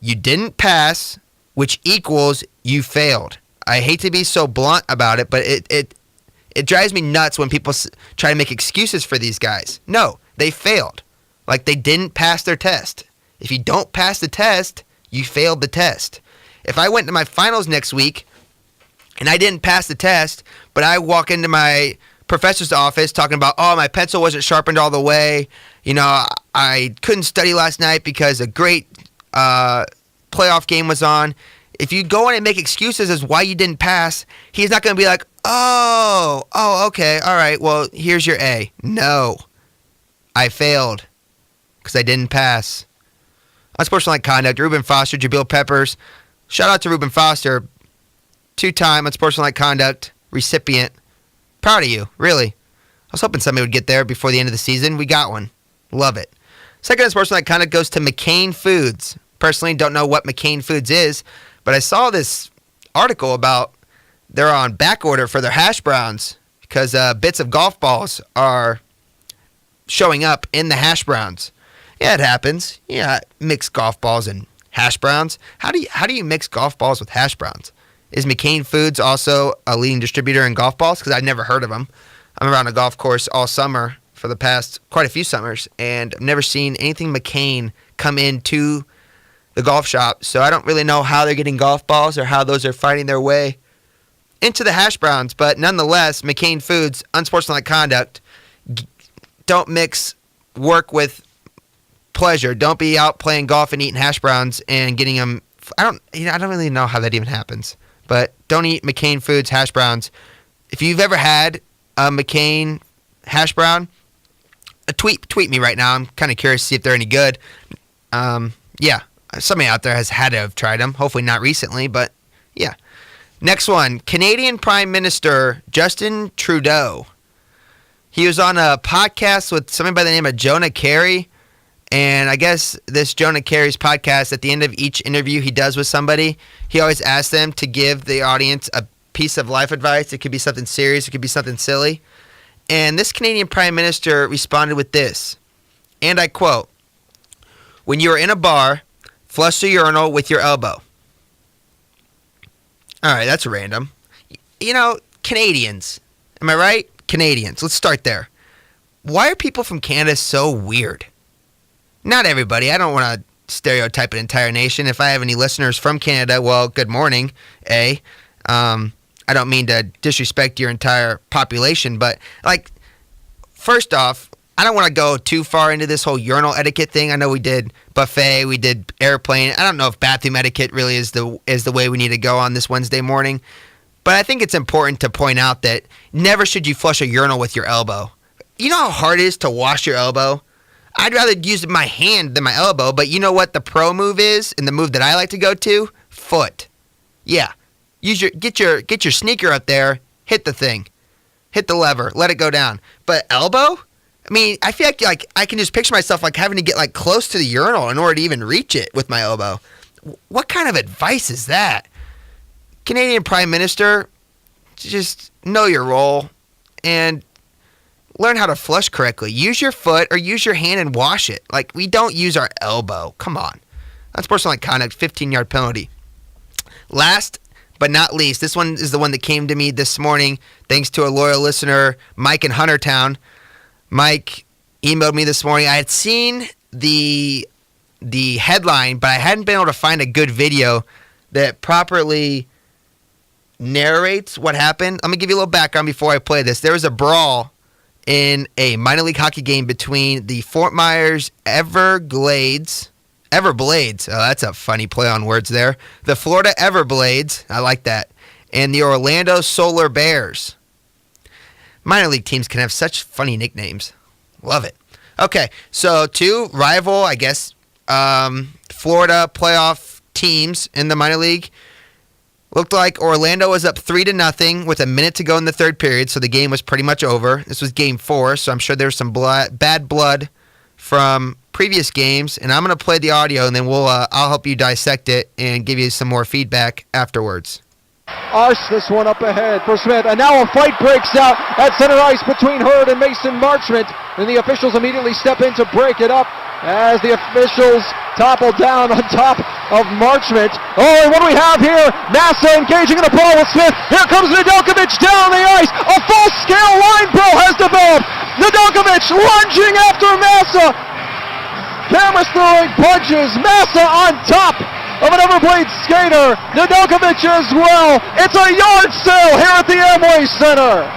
Speaker 1: You didn't pass, which equals you failed. I hate to be so blunt about it, but it drives me nuts when people try to make excuses for these guys. No, they failed. Like, they didn't pass their test. If you don't pass the test, you failed the test. If I went to my finals next week and I didn't pass the test, but I walk into my professor's office talking about, my pencil wasn't sharpened all the way. I couldn't study last night because a great playoff game was on. If you go in and make excuses as why you didn't pass, he's not going to be like, okay, all right, well, here's your A. No, I failed because I didn't pass. Unsportsmanlike conduct, Reuben Foster, Jabril Peppers. Shout out to Reuben Foster, 2-time unsportsmanlike conduct recipient. Proud of you, really. I was hoping somebody would get there before the end of the season. We got one. Love it. Second unsportsmanlike conduct goes to McCain Foods. Personally, don't know what McCain Foods is, but I saw this article about they're on back order for their hash browns because bits of golf balls are showing up in the hash browns. Yeah, it happens. Yeah, mix golf balls and hash browns. How do you mix golf balls with hash browns? Is McCain Foods also a leading distributor in golf balls? Because I've never heard of them. I'm around a golf course all summer for the past quite a few summers, and I've never seen anything McCain come into the golf shop. So I don't really know how they're getting golf balls or how those are finding their way into the hash browns. But nonetheless, McCain Foods, unsportsmanlike conduct. Don't mix work with pleasure. Don't be out playing golf and eating hash browns and getting them. I don't really know how that even happens. But don't eat McCain Foods hash browns. If you've ever had a McCain hash brown, tweet me right now. I'm kind of curious to see if they're any good. Yeah, somebody out there has had to have tried them. Hopefully not recently, but yeah. Next one, Canadian Prime Minister Justin Trudeau. He was on a podcast with somebody by the name of Jonah Carey. And I guess this Jonah Carey's podcast, at the end of each interview he does with somebody, he always asks them to give the audience a piece of life advice. It could be something serious. It could be something silly. And this Canadian Prime Minister responded with this, and I quote, "When you are in a bar, flush the urinal with your elbow." All right, that's random. You know, Canadians. Am I right? Canadians. Let's start there. Why are people from Canada so weird? Not everybody. I don't want to stereotype an entire nation. If I have any listeners from Canada, well, good morning, I don't mean to disrespect your entire population, but, like, first off, I don't want to go too far into this whole urinal etiquette thing. I know we did buffet, we did airplane. I don't know if bathroom etiquette really is the way we need to go on this Wednesday morning, but I think it's important to point out that never should you flush a urinal with your elbow. You know how hard it is to wash your elbow? I'd rather use my hand than my elbow, but you know what the pro move is, and the move that I like to go to? Foot. Yeah. Get your sneaker up there, hit the thing. Hit the lever, let it go down. But elbow? I mean, I feel like I can just picture myself like having to get like close to the urinal in order to even reach it with my elbow. What kind of advice is that? Canadian Prime Minister, just know your role and learn how to flush correctly. Use your foot or use your hand and wash it. Like, we don't use our elbow. Come on. Unsportsmanlike conduct, 15-yard penalty. Last but not least, this one is the one that came to me this morning thanks to a loyal listener, Mike in Huntertown. Mike emailed me this morning. I had seen the headline, but I hadn't been able to find a good video that properly narrates what happened. I'm going to give you a little background before I play this. There was a brawl in a minor league hockey game between the Fort Myers Everblades. Oh, that's a funny play on words there. The Florida Everblades, I like that, and the Orlando Solar Bears. Minor league teams can have such funny nicknames. Love it. Okay, so two rival, I guess, Florida playoff teams in the minor league. Looked like Orlando was up 3-0 with a minute to go in the third period, so the game was pretty much over. This was Game 4, so I'm sure there's some bad blood from previous games, and I'm going to play the audio, and then I'll help you dissect it and give you some more feedback afterwards.
Speaker 5: This one up ahead for Smith, and now a fight breaks out at center ice between Hurd and Mason Marchment, and the officials immediately step in to break it up as the officials topple down on top of Marchment. Oh, and what do we have here? Massa engaging in a brawl with Smith. Here comes Nedeljkovic down the ice. A full-scale line brawl has developed. Nedeljkovic lunging after Massa. Cameras throwing punches. Massa on top of an Everblade skater. Nedeljkovic as well. It's a yard sale here at the Amway Center.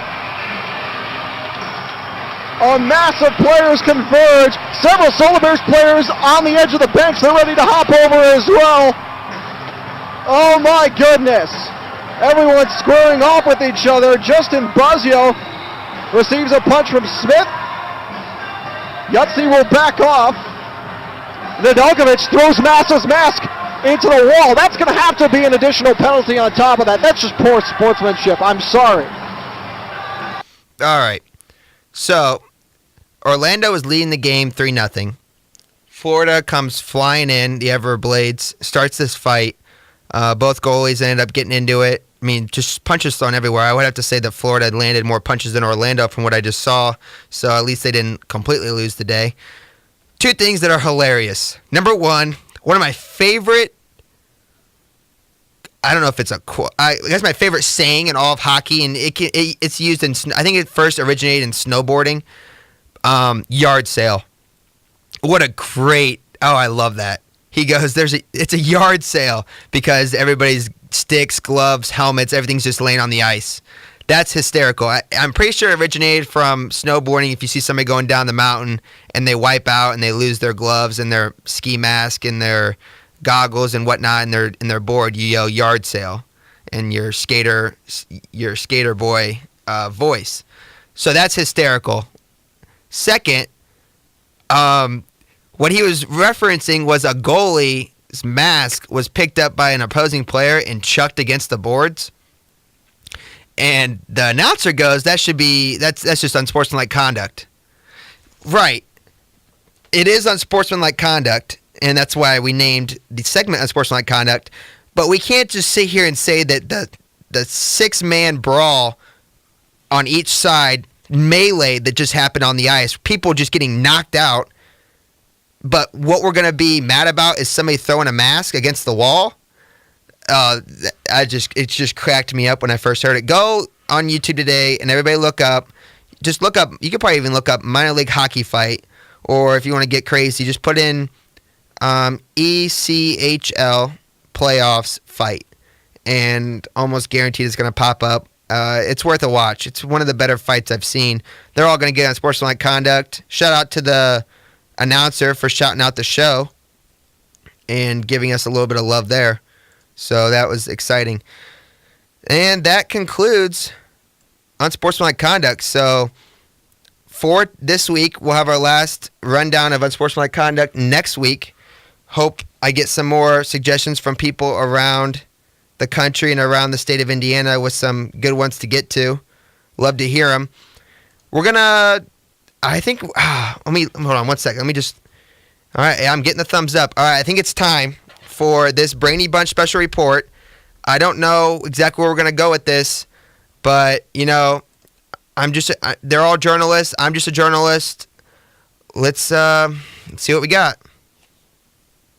Speaker 5: A mass of players converge. Several Solar Bears players on the edge of the bench. They're ready to hop over as well. Oh my goodness. Everyone's squaring off with each other. Justin Buzio receives a punch from Smith. Yutzi will back off. Nedeljkovic throws Massa's mask into the wall. That's going to have to be an additional penalty on top of that. That's just poor sportsmanship. I'm sorry.
Speaker 1: All right. So, Orlando was leading the game 3-0. Florida comes flying in, the Everblades, starts this fight. Both goalies ended up getting into it. I mean, just punches thrown everywhere. I would have to say that Florida had landed more punches than Orlando from what I just saw, so at least they didn't completely lose the day. Two things that are hilarious. Number one of my favorite, I don't know if it's a quote, I guess my favorite saying in all of hockey, and it's used in, I think it first originated in snowboarding, yard sale. What a great, I love that. He goes, it's a yard sale because everybody's sticks, gloves, helmets, everything's just laying on the ice. That's hysterical. I'm pretty sure it originated from snowboarding. If you see somebody going down the mountain and they wipe out and they lose their gloves and their ski mask and their goggles and whatnot and their board, you yell yard sale in your skater boy voice. So that's hysterical. Second, what he was referencing was a goalie's mask was picked up by an opposing player and chucked against the boards. And the announcer goes, that's just unsportsmanlike conduct. Right. It is unsportsmanlike conduct, and that's why we named the segment unsportsmanlike conduct. But we can't just sit here and say that the 6-man brawl on each side, melee that just happened on the ice, people just getting knocked out. But what we're going to be mad about is somebody throwing a mask against the wall. It just cracked me up when I first heard it. Go on YouTube today and everybody look up. You could probably even look up minor league hockey fight, or if you want to get crazy, just put in ECHL playoffs fight, and almost guaranteed it's going to pop up. It's worth a watch. It's one of the better fights I've seen. They're all going to get on sportsmanlike conduct. Shout out to the announcer for shouting out the show and giving us a little bit of love there. So that was exciting. And that concludes unsportsmanlike conduct. So for this week, we'll have our last rundown of unsportsmanlike conduct next week. Hope I get some more suggestions from people around the country and around the state of Indiana with some good ones to get to. Love to hear them. We're going to, I think, hold on one second. All right, I'm getting the thumbs up. All right, I think it's time for this Brainy Bunch special report. I don't know exactly where we're going to go with this, but, they're all journalists. I'm just a journalist. Let's see what we got.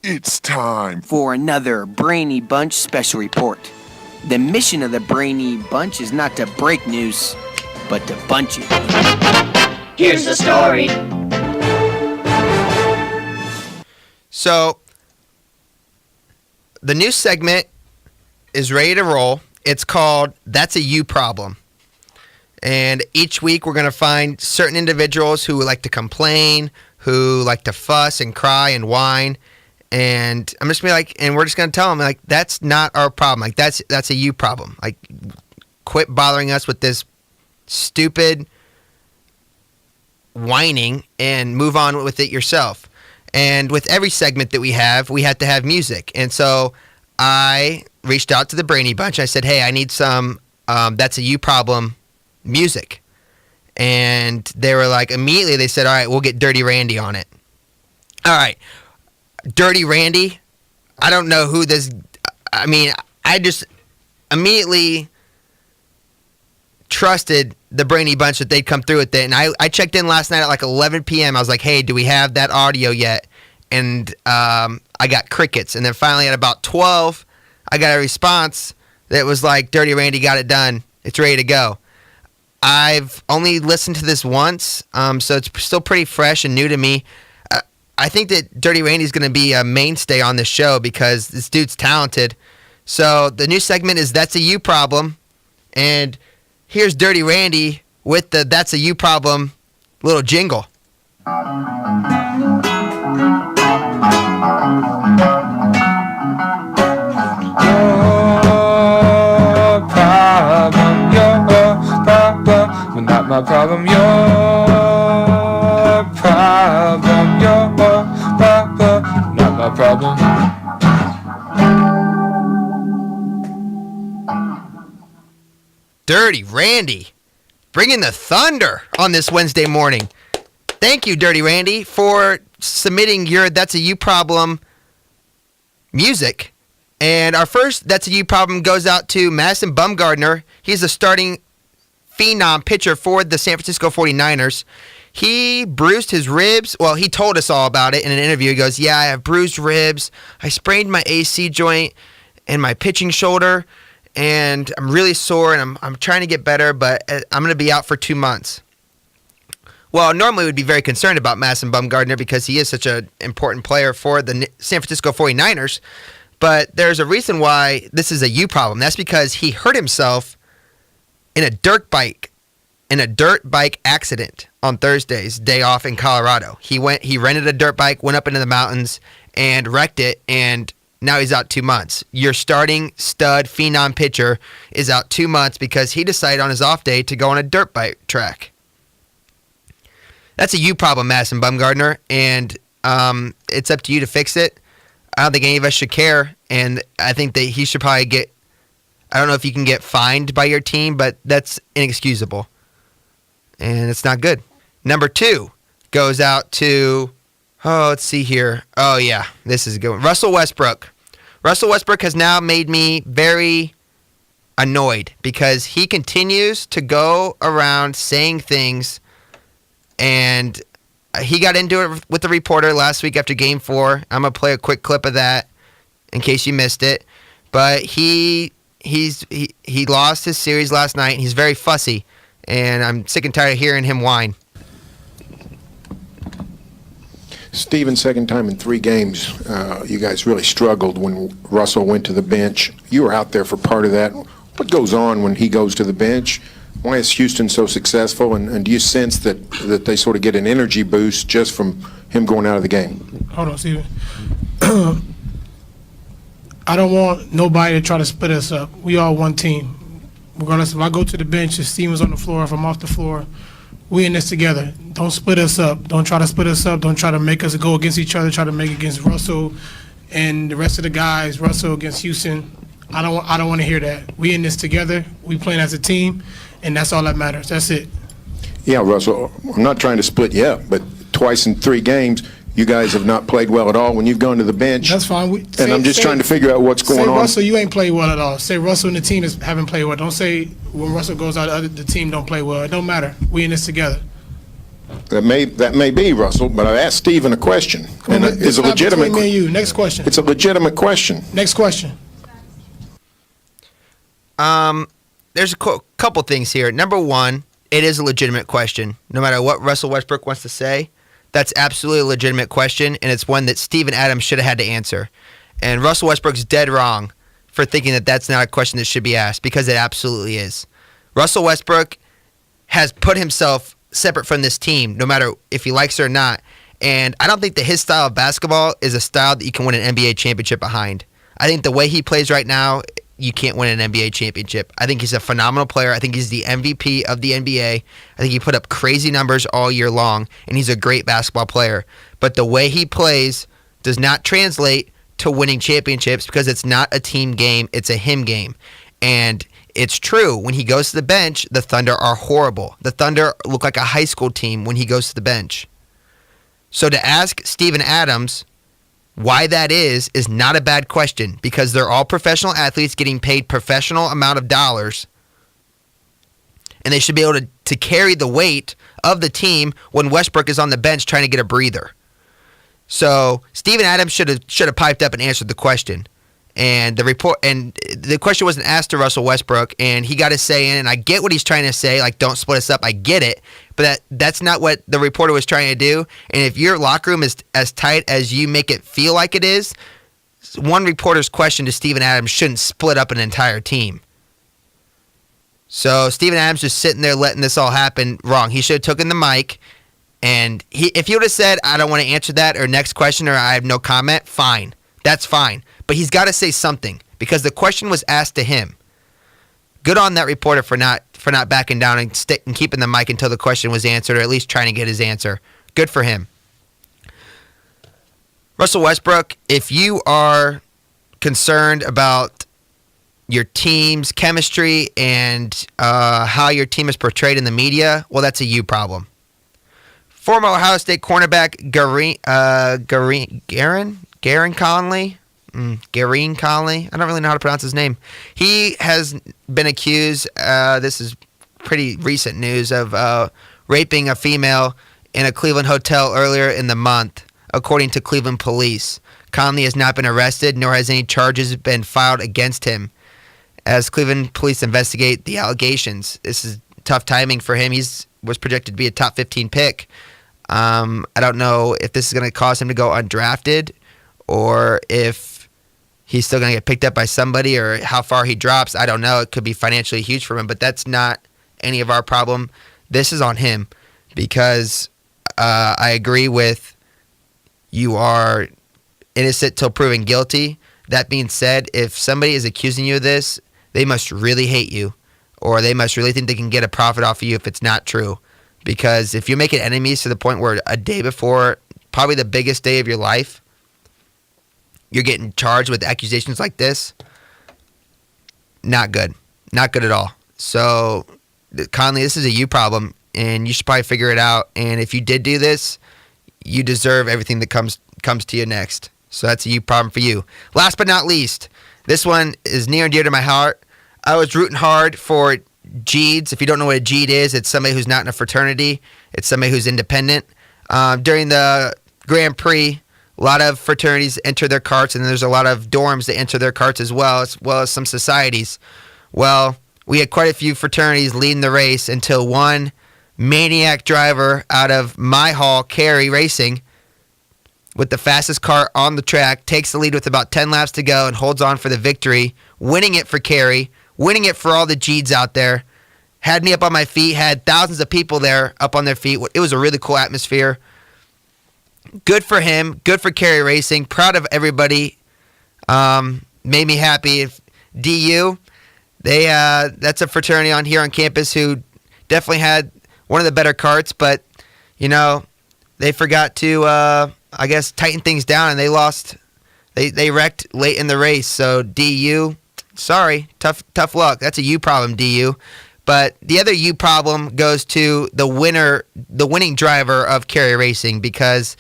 Speaker 6: It's time for another Brainy Bunch special report. The mission of the Brainy Bunch is not to break news, but to bunch it.
Speaker 7: Here's the story.
Speaker 1: So, the new segment is ready to roll. It's called That's a You Problem. And each week we're going to find certain individuals who like to complain, who like to fuss and cry and whine. And I'm just going to be and we're just going to tell them, that's not our problem. That's a you problem. Quit bothering us with this stupid whining and move on with it yourself. And with every segment that we have to have music. And so I reached out to the Brainy Bunch. I said, hey, I need some That's a You Problem music. And they were immediately they said, all right, we'll get Dirty Randy on it. All right. Dirty Randy, I don't know who this, I just immediately trusted the Brainy Bunch that they'd come through with it. And I checked in last night at 11 p.m. I was like, hey, do we have that audio yet? And I got crickets. And then finally at about 12, I got a response that was Dirty Randy got it done. It's ready to go. I've only listened to this once, so it's still pretty fresh and new to me. I think that Dirty Randy's going to be a mainstay on this show because this dude's talented. So the new segment is That's a You Problem. And here's Dirty Randy with the That's a You Problem little jingle.
Speaker 8: Not my problem, your problem, your problem, not my problem.
Speaker 1: Dirty Randy, bringing the thunder on this Wednesday morning. Thank you, Dirty Randy, for submitting your That's a You Problem music. And our first That's a You Problem goes out to Madison Bumgarner. He's a starting phenom pitcher for the San Francisco 49ers. He bruised his ribs. Well, he told us all about it in an interview. He goes, yeah, I have bruised ribs. I sprained my AC joint and my pitching shoulder, and I'm really sore, and I'm trying to get better, but I'm going to be out for 2 months. Well, normally we'd be very concerned about Madison Bumgarner because he is such an important player for the San Francisco 49ers, but there's a reason why this is a you problem. That's because he hurt himself in a dirt bike accident on Thursday's day off in Colorado. He rented a dirt bike, went up into the mountains, and wrecked it, and now he's out 2 months. Your starting stud phenom pitcher is out 2 months because he decided on his off day to go on a dirt bike track. That's a you problem, Madison Bumgarner, and it's up to you to fix it. I don't think any of us should care, and I think that he should probably get, I don't know if you can get fined by your team, but that's inexcusable, and it's not good. Number 2 goes out to, let's see here. Oh, yeah, this is a good one. Russell Westbrook. Russell Westbrook has now made me very annoyed because he continues to go around saying things, and he got into it with the reporter last week after Game 4. I'm going to play a quick clip of that in case you missed it. But he lost his series last night, and he's very fussy, and I'm sick and tired of hearing him whine.
Speaker 9: Steven, second time in 3 games, you guys really struggled when Russell went to the bench. You were out there for part of that. What goes on when he goes to the bench? Why is Houston so successful, and do you sense that they sort of get an energy boost just from him going out of the game?
Speaker 10: Hold on, Steven. I don't want nobody to try to split us up. We all one team. Regardless if I go to the bench, if Steven's on the floor, if I'm off the floor, we in this together. Don't split us up. Don't try to split us up. Don't try to make us go against each other. Try to make it against Russell and the rest of the guys. Russell against Houston. I don't want to hear that. We in this together. We playing as a team, and that's all that matters. That's it.
Speaker 9: Yeah, Russell, I'm not trying to split you up, but twice in 3 games, you guys have not played well at all when you've gone to the bench.
Speaker 10: That's fine.
Speaker 9: I'm just trying to figure out what's going on.
Speaker 10: Say, Russell, you ain't played well at all. Say Russell and the team haven't played well. Don't say when Russell goes out, the team don't play well. It don't matter. We in this together.
Speaker 9: That may be, Russell, but I asked Steven a question. And it's a legitimate
Speaker 10: between me and you. Next question.
Speaker 9: It's a legitimate question.
Speaker 10: Next question.
Speaker 1: There's a couple things here. Number 1, it is a legitimate question. No matter what Russell Westbrook wants to say, that's absolutely a legitimate question, and it's one that Steven Adams should have had to answer. And Russell Westbrook's dead wrong for thinking that that's not a question that should be asked, because it absolutely is. Russell Westbrook has put himself separate from this team, no matter if he likes it or not. And I don't think that his style of basketball is a style that you can win an NBA championship behind. I think the way he plays right now, you can't win an NBA championship. I think he's a phenomenal player. I think he's the MVP of the NBA. I think he put up crazy numbers all year long, and he's a great basketball player. But the way he plays does not translate to winning championships because it's not a team game. It's a him game. And it's true. When he goes to the bench, the Thunder are horrible. The Thunder look like a high school team when he goes to the bench. So to ask Steven Adams why that is not a bad question, because they're all professional athletes getting paid professional amount of dollars, and they should be able to carry the weight of the team when Westbrook is on the bench trying to get a breather. So Steven Adams should have piped up and answered the question. And the question wasn't asked to Russell Westbrook, and he got his say in, and I get what he's trying to say, like, don't split us up. I get it, but that's not what the reporter was trying to do. And if your locker room is as tight as you make it feel like it is, one reporter's question to Steven Adams shouldn't split up an entire team. So Steven Adams just sitting there letting this all happen wrong. He should have taken the mic, and if he would have said, I don't want to answer that, or next question, or I have no comment, fine. That's fine. But he's got to say something because the question was asked to him. Good on that reporter for not backing down and keeping the mic until the question was answered, or at least trying to get his answer. Good for him. Russell Westbrook, if you are concerned about your team's chemistry and how your team is portrayed in the media, well, that's a you problem. Former Ohio State cornerback Garen Conley. Gareen Conley. I don't really know how to pronounce his name. He has been accused, this is pretty recent news, of raping a female in a Cleveland hotel earlier in the month, according to Cleveland police. Conley has not been arrested, nor has any charges been filed against him, as Cleveland police investigate the allegations. This is tough timing for him. Was projected to be a top 15 pick. I don't know if this is going to cause him to go undrafted or if he's still going to get picked up by somebody or how far he drops. I don't know. It could be financially huge for him, but that's not any of our problem. This is on him because I agree with you are innocent till proven guilty. That being said, if somebody is accusing you of this, they must really hate you or they must really think they can get a profit off of you if it's not true. Because if you're making enemies to the point where a day before, probably the biggest day of your life, you're getting charged with accusations like this, not good. Not good at all. So, Conley, this is a you problem, and you should probably figure it out. And if you did do this, you deserve everything that comes to you next. So that's a you problem for you. Last but not least, this one is near and dear to my heart. I was rooting hard for Jeeds. If you don't know what a Jeed is, it's somebody who's not in a fraternity. It's somebody who's independent. During the Grand Prix, a lot of fraternities enter their carts, and there's a lot of dorms that enter their carts as well as some societies. Well, we had quite a few fraternities leading the race until one maniac driver out of my hall, Carey Racing, with the fastest car on the track, takes the lead with about 10 laps to go and holds on for the victory, winning it for Carey, winning it for all the Jeeds out there. Had me up on my feet, had thousands of people there up on their feet. It was a really cool atmosphere. Good for him. Good for Carey Racing. Proud of everybody. Made me happy. If DU, that's a fraternity on here on campus who definitely had one of the better carts, but, they forgot to, I guess, tighten things down, and they lost. They wrecked late in the race. So, DU, sorry. Tough luck. That's a you problem, DU. But the other you problem goes to the winning driver of Carey Racing, because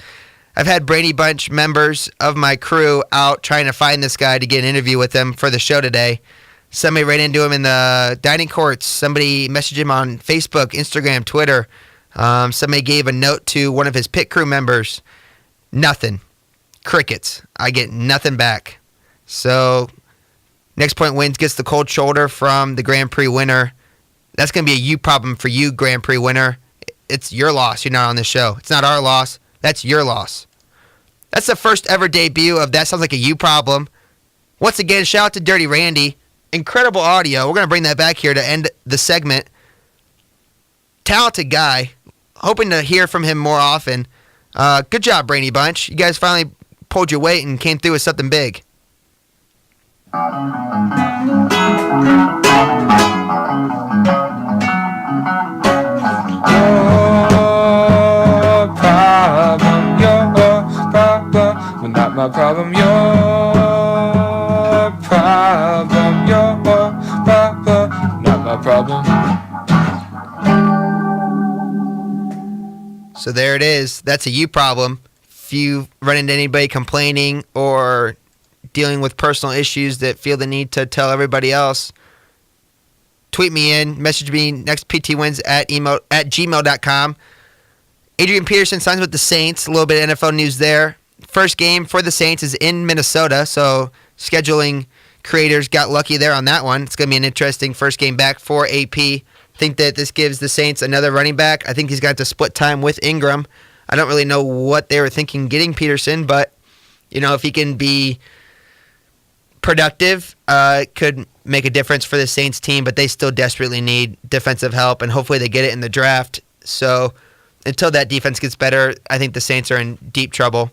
Speaker 1: I've had Brady Bunch members of my crew out trying to find this guy to get an interview with him for the show today. Somebody ran into him in the dining courts. Somebody messaged him on Facebook, Instagram, Twitter. Somebody gave a note to one of his pit crew members. Nothing. Crickets. I get nothing back. So, Next Point Wins gets the cold shoulder from the Grand Prix winner. That's going to be a you problem for you, Grand Prix winner. It's your loss. You're not on this show. It's not our loss. That's your loss. That's the first ever debut of That Sounds Like a You Problem. Once again, shout out to Dirty Randy. Incredible audio. We're going to bring that back here to end the segment. Talented guy. Hoping to hear from him more often. Good job, Brainy Bunch. You guys finally pulled your weight and came through with something big.
Speaker 8: Not my problem, your problem, your problem, not my problem.
Speaker 1: So there it is. That's a you problem. If you run into anybody complaining or dealing with personal issues that feel the need to tell everybody else, tweet me in, message me nextptwins at gmail.com. Adrian Peterson signs with the Saints. A little bit of NFL news there. First game for the Saints is in Minnesota, so scheduling creators got lucky there on that one. It's going to be an interesting first game back for AP. I think that this gives the Saints another running back. I think he's got to split time with Ingram. I don't really know what they were thinking getting Peterson, but, if he can be productive, it could make a difference for the Saints team, but they still desperately need defensive help, and hopefully they get it in the draft. So until that defense gets better, I think the Saints are in deep trouble.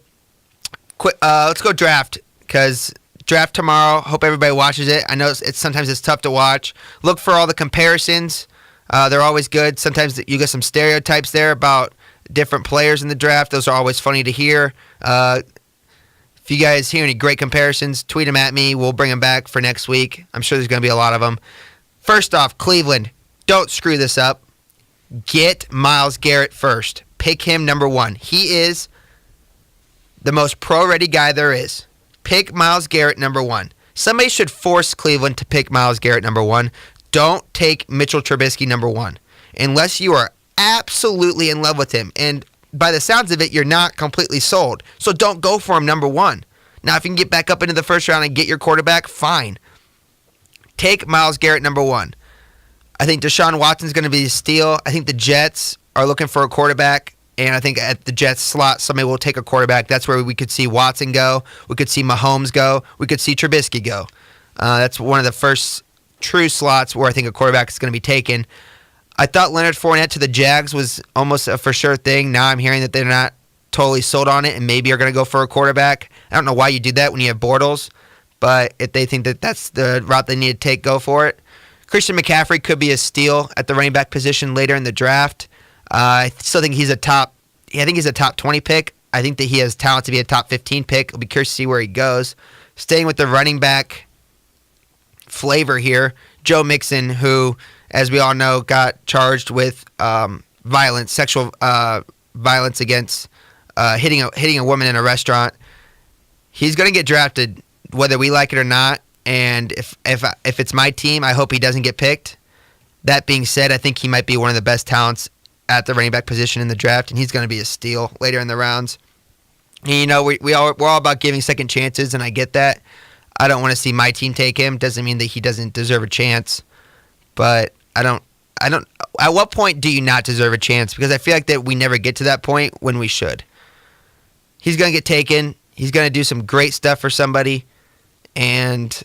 Speaker 1: Let's go draft, because draft tomorrow. Hope everybody watches it. I know sometimes it's tough to watch. Look for all the comparisons. They're always good. Sometimes you get some stereotypes there about different players in the draft. Those are always funny to hear. If you guys hear any great comparisons, tweet them at me. We'll bring them back for next week. I'm sure there's going to be a lot of them. First off, Cleveland, don't screw this up. Get Myles Garrett first. pick him number 1. He is the most pro-ready guy there is. Pick Myles Garrett number 1. Somebody should force Cleveland to pick Myles Garrett number 1. Don't take Mitchell Trubisky number 1 unless you are absolutely in love with him. And by the sounds of it, you're not completely sold. So don't go for him number 1. Now, if you can get back up into the first round and get your quarterback, fine. Take Myles Garrett number 1. I think Deshaun Watson's going to be a steal. I think the Jets are looking for a quarterback. And I think at the Jets slot, somebody will take a quarterback. That's where we could see Watson go. We could see Mahomes go. We could see Trubisky go. That's one of the first true slots where I think a quarterback is going to be taken. I thought Leonard Fournette to the Jags was almost a for sure thing. Now I'm hearing that they're not totally sold on it and maybe are going to go for a quarterback. I don't know why you do that when you have Bortles, but if they think that that's the route they need to take, go for it. Christian McCaffrey could be a steal at the running back position later in the draft. I still think he's a top 20 pick. I think that he has talent to be a top 15 pick. I'll be curious to see where he goes. Staying with the running back flavor here, Joe Mixon, who, as we all know, got charged with sexual violence against hitting a woman in a restaurant. He's going to get drafted whether we like it or not. And if it's my team, I hope he doesn't get picked. That being said, I think he might be one of the best talents at the running back position in the draft, and he's going to be a steal later in the rounds. And, you know, we're all about giving second chances, and I get that. I don't want to see my team take him. Doesn't mean that he doesn't deserve a chance, but I don't. At what point do you not deserve a chance? Because I feel like that we never get to that point when we should. He's going to get taken. He's going to do some great stuff for somebody, and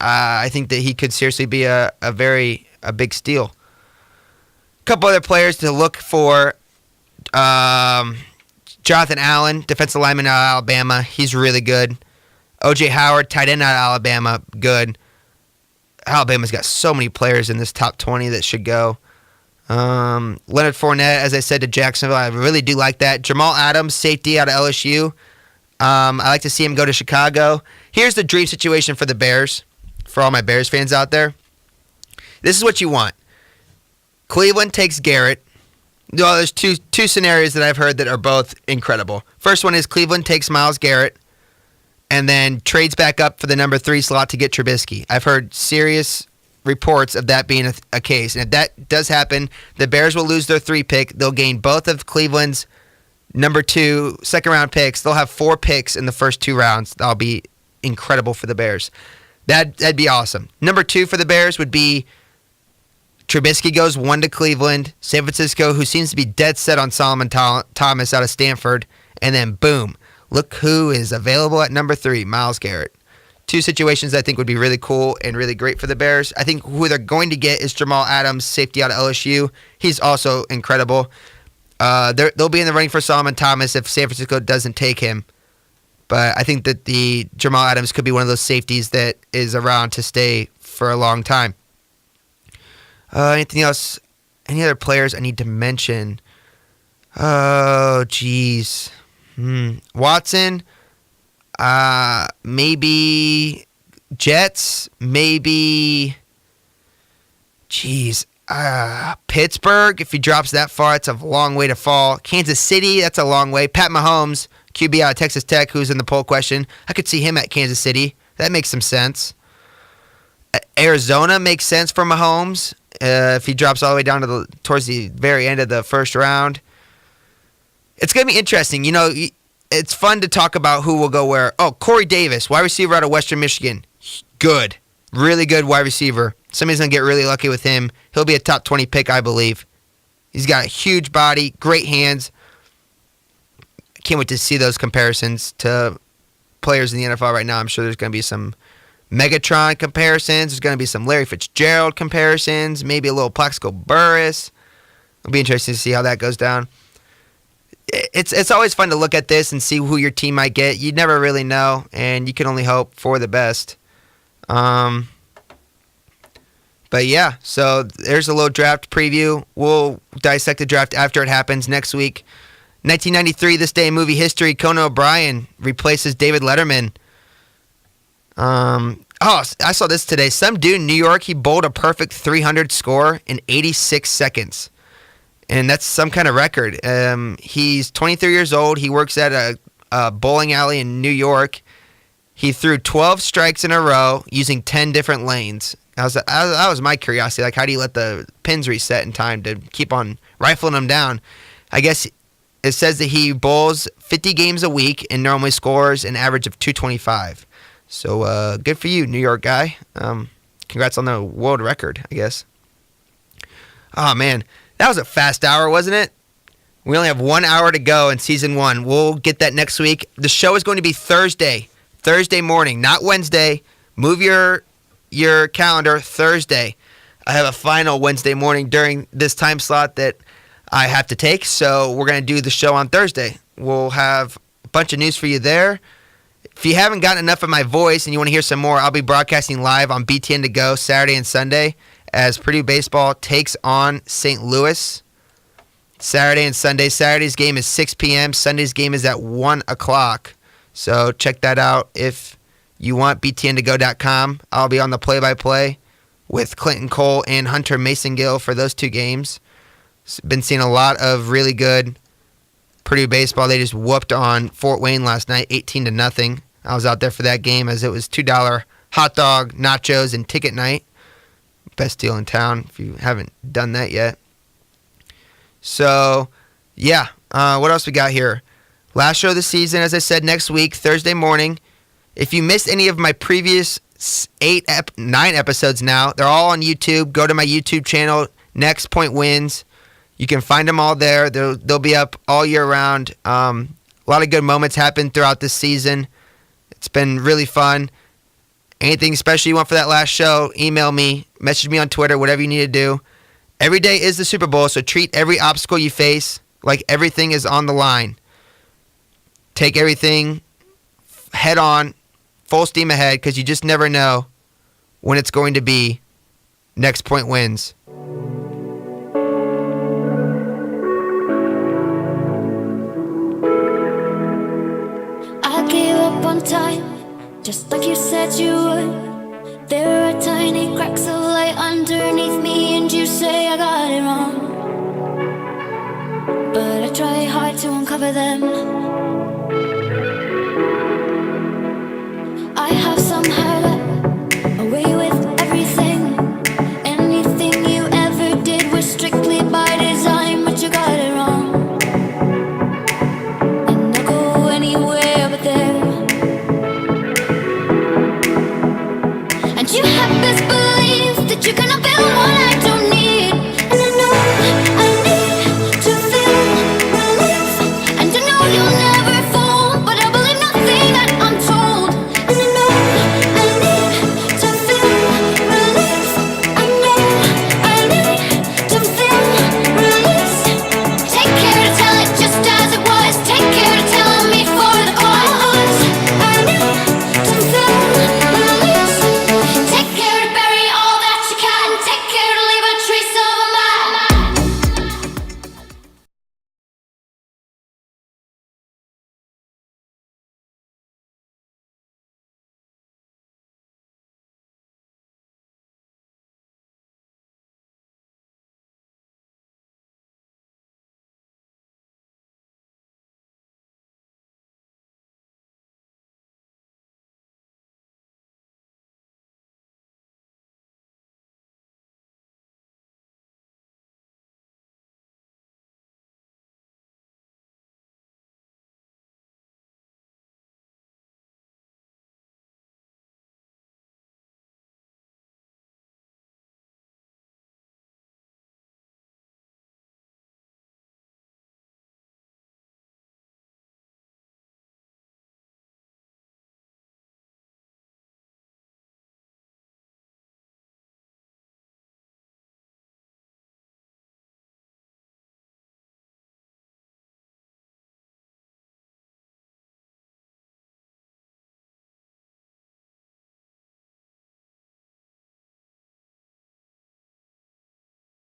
Speaker 1: I think that he could seriously be a big steal. A couple other players to look for. Jonathan Allen, defensive lineman out of Alabama. He's really good. O.J. Howard, tight end out of Alabama, good. Alabama's got so many players in this top 20 that should go. Leonard Fournette, as I said, to Jacksonville. I really do like that. Jamal Adams, safety out of LSU. I like to see him go to Chicago. Here's the dream situation for the Bears, for all my Bears fans out there. This is what you want. Cleveland takes Garrett. Well, there's two scenarios that I've heard that are both incredible. First one is Cleveland takes Myles Garrett and then trades back up for the number 3 slot to get Trubisky. I've heard serious reports of that being a case. And if that does happen, the Bears will lose their 3 pick. They'll gain both of Cleveland's number 2 second-round picks. They'll have 4 picks in the first 2 rounds. That'll be incredible for the Bears. That'd be awesome. Number 2 for the Bears would be Trubisky goes 1 to Cleveland. San Francisco, who seems to be dead set on Solomon Thomas out of Stanford. And then, boom, look who is available at number 3, Myles Garrett. 2 situations I think would be really cool and really great for the Bears. I think who they're going to get is Jamal Adams, safety out of LSU. He's also incredible. They'll be in the running for Solomon Thomas if San Francisco doesn't take him. But I think that the Jamal Adams could be one of those safeties that is around to stay for a long time. Anything else? Any other players I need to mention? Oh, geez. Watson. Maybe Jets. Maybe. Geez. Pittsburgh. If he drops that far, it's a long way to fall. Kansas City. That's a long way. Pat Mahomes, QB out of Texas Tech, who's in the poll question. I could see him at Kansas City. That makes some sense. Arizona makes sense for Mahomes. If he drops all the way down towards the very end of the first round. It's going to be interesting. You know, it's fun to talk about who will go where. Oh, Corey Davis, wide receiver out of Western Michigan. Good. Really good wide receiver. Somebody's going to get really lucky with him. He'll be a top 20 pick, I believe. He's got a huge body, great hands. Can't wait to see those comparisons to players in the NFL right now. I'm sure there's going to be some Megatron comparisons. There's going to be some Larry Fitzgerald comparisons. Maybe a little Plaxico Burress. It'll be interesting to see how that goes down. It's always fun to look at this and see who your team might get. You never really know, and you can only hope for the best. But yeah, so there's a little draft preview. We'll dissect the draft after it happens next week. 1993, this day in movie history, Conan O'Brien replaces David Letterman. I saw this today. Some dude in New York, he bowled a perfect 300 score in 86 seconds. and that's some kind of record. He's 23 years old. He works at a bowling alley in New York. He threw 12 strikes in a row using 10 different lanes. That was my curiosity. Like, how do you let the pins reset in time to keep on rifling them down? I guess it says that he bowls 50 games a week and normally scores an average of 225. So good for you, New York guy. Congrats on the world record, I guess. Oh, man. That was a fast hour, wasn't it? We only have 1 hour to go in season 1. We'll get that next week. The show is going to be Thursday morning, not Wednesday. Move your calendar, Thursday. I have a final Wednesday morning during this time slot that I have to take, so we're going to do the show on Thursday. We'll have a bunch of news for you there. If you haven't gotten enough of my voice and you want to hear some more, I'll be broadcasting live on BTN To Go Saturday and Sunday as Purdue baseball takes on St. Louis. Saturday and Sunday. Saturday's game is 6 p.m. Sunday's game is at 1 o'clock. So check that out if you want. BTN2Go.com. I'll be on the play-by-play with Clinton Cole and Hunter Mason-Gill for those 2 games. Been seeing a lot of really good Purdue baseball. They just whooped on Fort Wayne last night, 18-0. I was out there for that game as it was $2 hot dog, nachos, and ticket night. Best deal in town if you haven't done that yet. So, yeah. What else we got here? Last show of the season, as I said, next week, Thursday morning. If you missed any of my previous 9 episodes now, they're all on YouTube. Go to my YouTube channel, Next Point Wins. You can find them all there. They'll be up all year round. A lot of good moments happened throughout this season. It's been really fun. Anything special you want for that last show, email me, message me on Twitter, whatever you need to do. Every day is the Super Bowl, so treat every obstacle you face like everything is on the line. Take everything head on, full steam ahead, because you just never know when it's going to be. Next Point Wins.
Speaker 11: I gave up on time, just like you said you would. There are tiny cracks of light underneath me, and you say I got it wrong. But I try hard to uncover them.